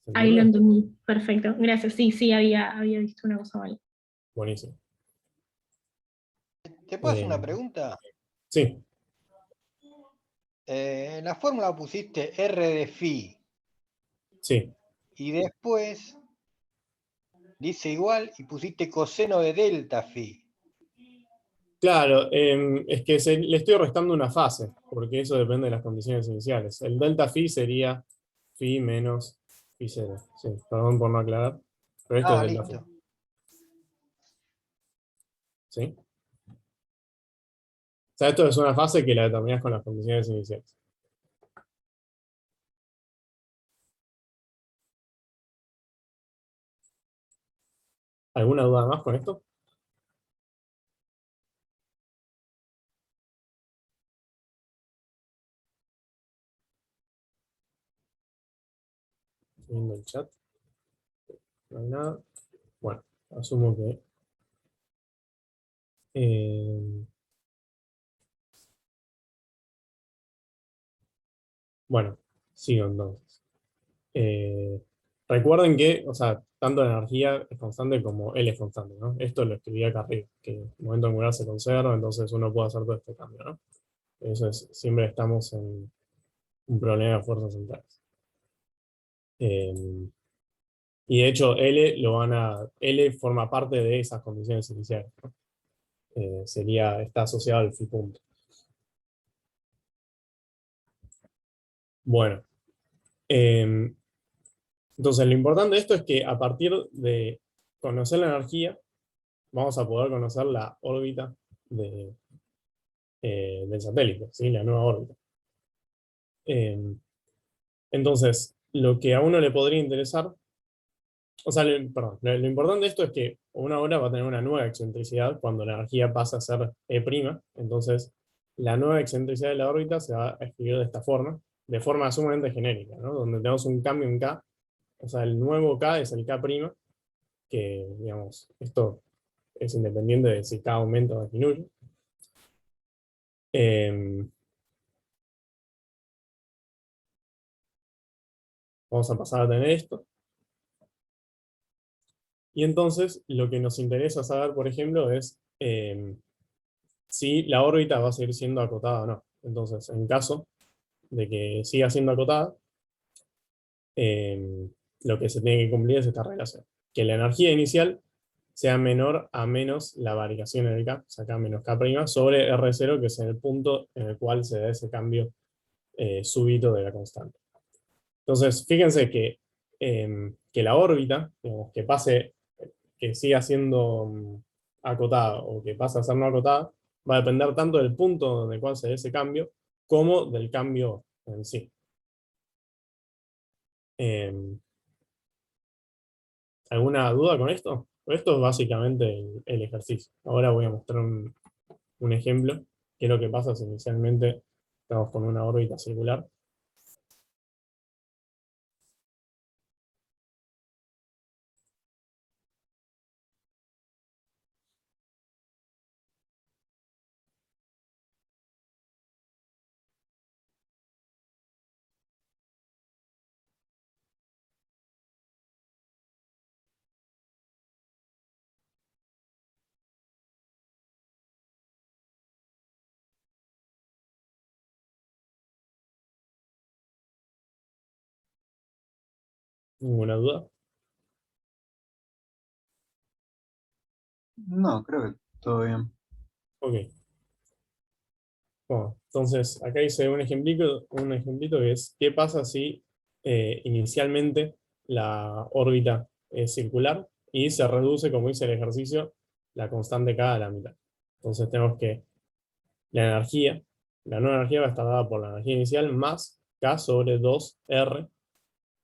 ¿Se ahí lo entiende? entendí. Perfecto. Gracias. Sí, había visto una cosa mal. Buenísimo. ¿Te puedo hacer una Eh, pregunta? sí, En la fórmula pusiste R de phi sí. y después dice igual y pusiste coseno de delta phi. Claro, es que le estoy restando una fase, porque eso depende de las condiciones iniciales. El delta phi sería phi menos phi 0. Sí, perdón por no aclarar, pero esto es Ah, delta phi. listo. ¿Sí? O sea, esto es una fase que la determinás con las condiciones iniciales. ¿Alguna duda más con esto? Estoy viendo el chat. No hay nada. Bueno, asumo que. eh, bueno, sigo entonces. Eh, recuerden que, o sea, tanto la energía es constante como L es constante, ¿no? Esto lo escribí acá arriba, que el momento angular se conserva, entonces uno puede hacer todo este cambio, ¿no? Eso es, siempre estamos en un problema de fuerzas centrales. Eh, y de hecho, L forma parte de esas condiciones iniciales, ¿no? Está asociado al phi punto. Bueno, eh, entonces lo importante de esto es que a partir de conocer la energía, vamos a poder conocer la órbita del satélite, ¿sí? La nueva órbita. Entonces, lo que a uno le podría interesar, o sea, perdón, lo importante de esto es que una hora va a tener una nueva excentricidad cuando la energía pasa a ser E', entonces la nueva excentricidad de la órbita se va a escribir de forma sumamente genérica, ¿no? Donde tenemos un cambio en K, o sea, el nuevo K es el K', que, digamos, esto es independiente de si K aumenta o disminuye. Vamos a pasar a tener esto. Y entonces lo que nos interesa saber, por ejemplo, es si la órbita va a seguir siendo acotada o no. Entonces, en caso de que siga siendo acotada, lo que se tiene que cumplir es esta relación. Que la energía inicial sea menor a menos la variación en el K, o sea, K menos K', sobre R0, que es el punto en el cual se da ese cambio súbito de la constante. Entonces, fíjense que la órbita, digamos, que siga siendo acotada o que pase a ser no acotada, va a depender tanto del punto en el cual se dé ese cambio, como del cambio en sí. ¿Alguna duda con esto? Esto es básicamente el ejercicio. Ahora voy a mostrar un ejemplo, que es lo que pasa si inicialmente estamos con una órbita circular. ¿Ninguna duda? No, creo que todo bien. Ok. Bueno, entonces acá hice un ejemplito que es ¿qué pasa si inicialmente la órbita es circular y se reduce, como dice el ejercicio, la constante K a la mitad? Entonces tenemos que la energía, la nueva energía va a estar dada por la energía inicial más K sobre 2R,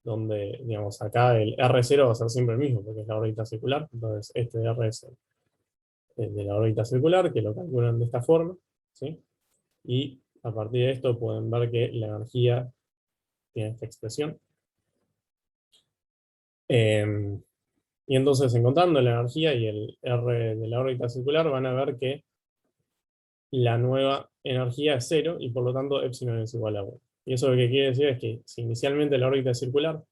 donde, digamos, acá el R0 va a ser siempre el mismo, porque es la órbita circular. Entonces este R es el de la órbita circular, que lo calculan de esta forma, ¿sí? Y a partir de esto pueden ver que la energía tiene esta expresión. Y entonces, encontrando la energía y el R de la órbita circular, van a ver que la nueva energía es cero y por lo tanto epsilon es igual a 1. Y eso lo que quiere decir es que si inicialmente la órbita es circular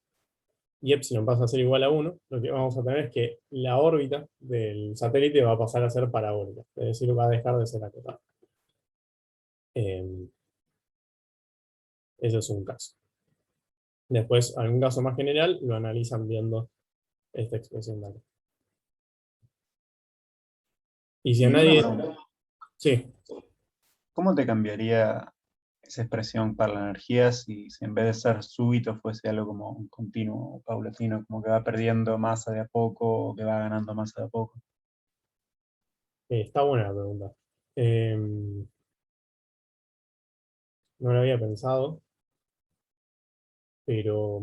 y epsilon pasa a ser igual a 1, lo que vamos a tener es que la órbita del satélite va a pasar a ser parabólica, es decir, va a dejar de ser acotada. Ese es un caso. Después, algún caso más general, lo analizan viendo esta expresión de acá. Y si a Y una nadie... pregunta, Sí, ¿cómo te cambiaría esa expresión para la energía si en vez de ser súbito fuese algo como un continuo, paulatino, como que va perdiendo masa de a poco o que va ganando masa de a poco? está buena la pregunta. No lo había pensado, pero...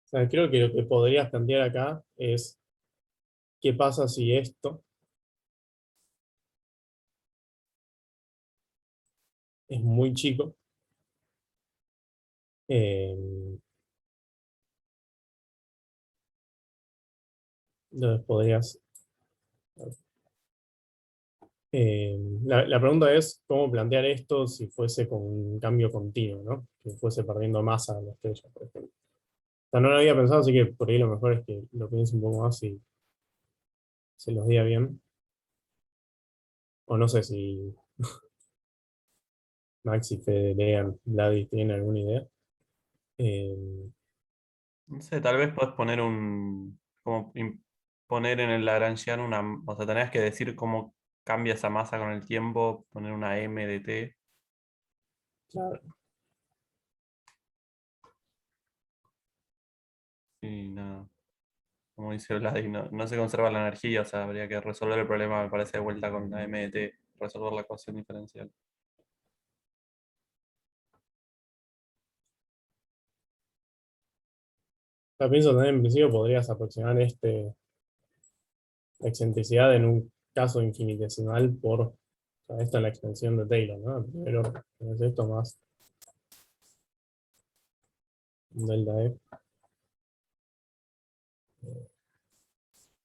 O sea, creo que lo que podrías plantear acá es qué pasa si esto es muy chico. Entonces podrías... la pregunta es cómo plantear esto si fuese con un cambio continuo, ¿no? Que fuese perdiendo masa de la estrella, por ejemplo. O sea, no lo había pensado, así que por ahí lo mejor es que lo piense un poco más y se los diga bien. O no sé si Max y Fede, Lean, Gladys tienen alguna idea. Eh, No sé, tal vez puedes poner como poner en el Lagrangiano o sea, tenés que decir cómo cambia esa masa con el tiempo, poner una m de t. claro. Y nada, como dice Vladi, no se conserva la energía, o sea, habría que resolver el problema, me parece, de vuelta con la m de t, resolver la ecuación diferencial. Yo pienso también en principio podrías aproximar la excentricidad en un caso infinitesimal por, o sea, esta es la extensión de Taylor, ¿no? Primero tenés esto más delta F.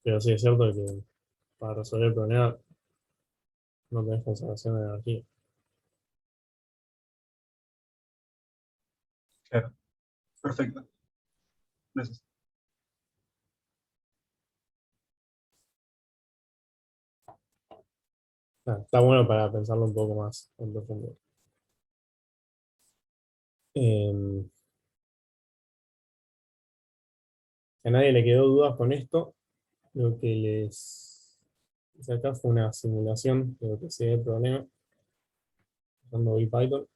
Pero sí es cierto que para resolver el problema no tenés conservación de energía. Claro. Perfecto. Gracias. Está bueno para pensarlo un poco más en profundidad. A nadie le quedó dudas con esto. Lo que les hice acá fue una simulación de lo que sería el problema usando Python.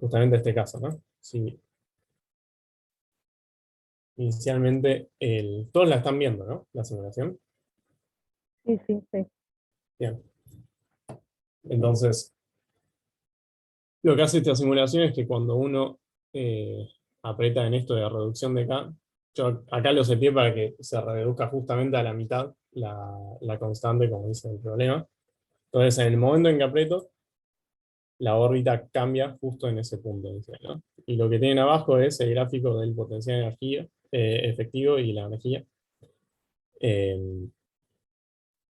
Justamente este caso, ¿no? Si inicialmente todos la están viendo, ¿no? La simulación. Sí, sí, sí. Bien. Entonces, lo que hace esta simulación es que cuando uno aprieta en esto de reducción de K, yo acá lo seteé para que se reduzca justamente a la mitad la constante, como dice el problema. Entonces, en el momento en que aprieto, la órbita cambia justo en ese punto, dice, ¿no? Y lo que tienen abajo es el gráfico del potencial de energía efectivo y la energía.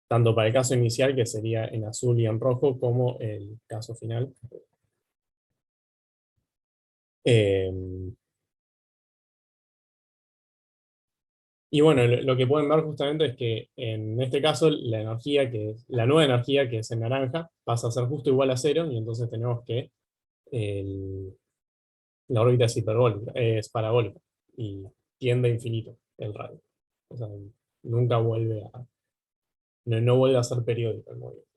Tanto para el caso inicial, que sería en azul y en rojo, como el caso final. Y bueno, lo que pueden ver justamente es que en este caso la nueva energía que es en naranja pasa a ser justo igual a cero, y entonces tenemos que la órbita es parabólica y tiende a infinito el radio. O sea, nunca vuelve no vuelve a ser periódico el movimiento.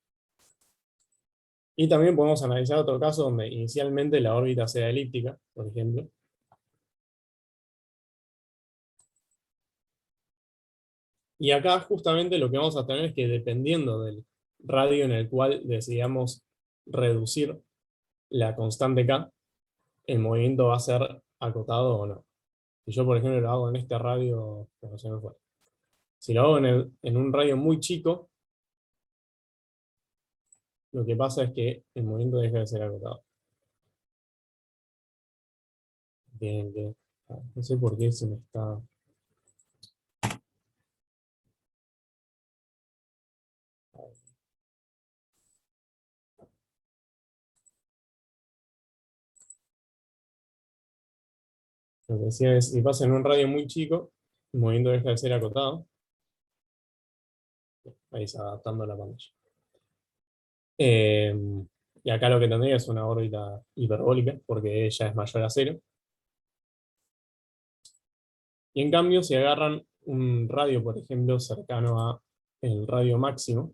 Y también podemos analizar otro caso donde inicialmente la órbita sea elíptica, por ejemplo. Y acá justamente lo que vamos a tener es que, dependiendo del radio en el cual decidamos reducir la constante K, el movimiento va a ser acotado o no. Si yo, por ejemplo, lo hago en este radio, no se me fue. Si lo hago en un radio muy chico, lo que pasa es que el movimiento deja de ser acotado. No sé por qué se me está... Lo que decía es, si pasa en un radio muy chico, el movimiento deja de ser acotado. Ahí se va adaptando la pantalla. Y acá lo que tendría es una órbita hiperbólica, porque ella es mayor a cero. Y en cambio, si agarran un radio, por ejemplo, cercano a el radio máximo,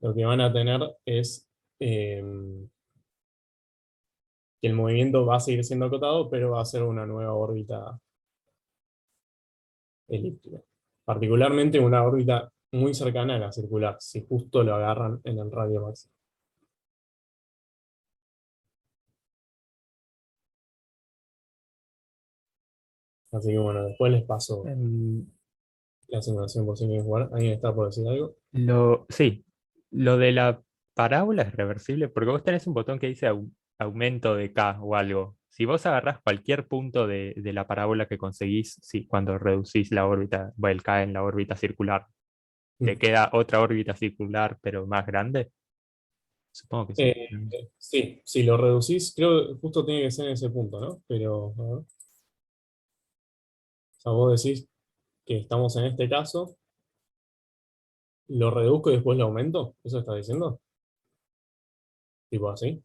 lo que van a tener es que el movimiento va a seguir siendo acotado, pero va a ser una nueva órbita elíptica. Particularmente una órbita muy cercana a la circular, si justo lo agarran en el radio máximo. Así que bueno, después les paso la simulación por si quieren jugar. ¿Alguien está por decir algo? Sí, lo de la parábola es reversible porque vos tenés un botón que dice aumento de K o algo. Si vos agarrás cualquier punto de la parábola que conseguís, cuando reducís la órbita, el K en la órbita circular, ¿te queda otra órbita circular pero más grande? Supongo que sí. Sí, si lo reducís, creo que justo tiene que ser en ese punto, ¿no? Pero, a ver. O sea, vos decís que estamos en este caso, lo reduzco y después lo aumento, ¿eso estás diciendo? Tipo así.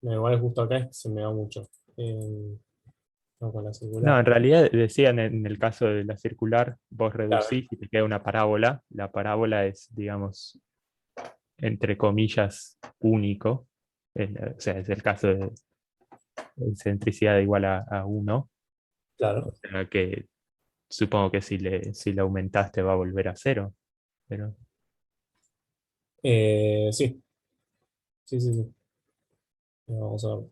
No, igual justo acá es que se me da mucho. No, con la circular. No, en realidad decían en el caso de la circular, vos reducís y te queda una parábola. La parábola es, digamos, entre comillas, único. O sea, es el caso de excentricidad igual a 1. Claro. O sea que supongo que si le aumentaste va a volver a 0. Pero... Sí. Sí. Vamos a ver.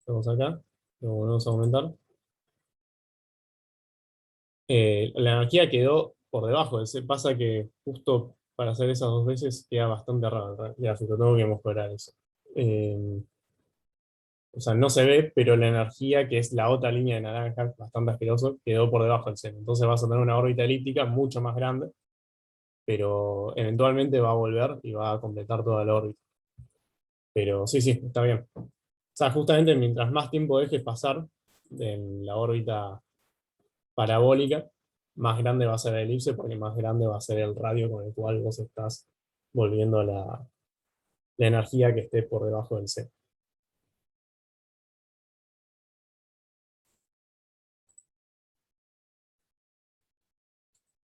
Vamos acá. Lo volvemos a aumentar. La energía quedó por debajo. Pasa que justo para hacer esas dos veces queda bastante raro el gráfico. Tengo que mejorar eso. O sea, no se ve, pero la energía, que es la otra línea de naranja, bastante asqueroso, quedó por debajo del seno. Entonces vas a tener una órbita elíptica mucho más grande, pero eventualmente va a volver y va a completar toda la órbita. Pero sí, sí, está bien. O sea, justamente mientras más tiempo dejes pasar en la órbita parabólica, más grande va a ser la elipse, porque más grande va a ser el radio con el cual vos estás volviendo la energía que esté por debajo del seno.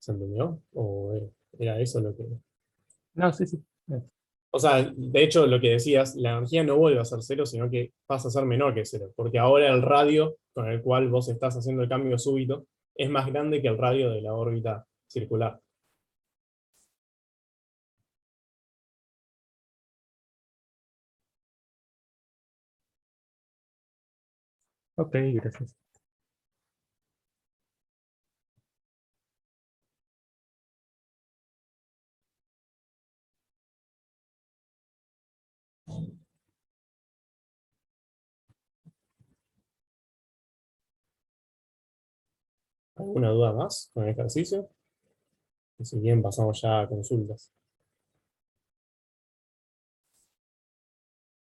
¿Se entendió? ¿O era eso lo que...? No, sí, sí. O sea, de hecho, lo que decías, la energía no vuelve a ser cero, sino que pasa a ser menor que cero, porque ahora el radio con el cual vos estás haciendo el cambio súbito es más grande que el radio de la órbita circular. Ok, gracias. ¿Alguna duda más con el ejercicio? Y si bien pasamos ya a consultas.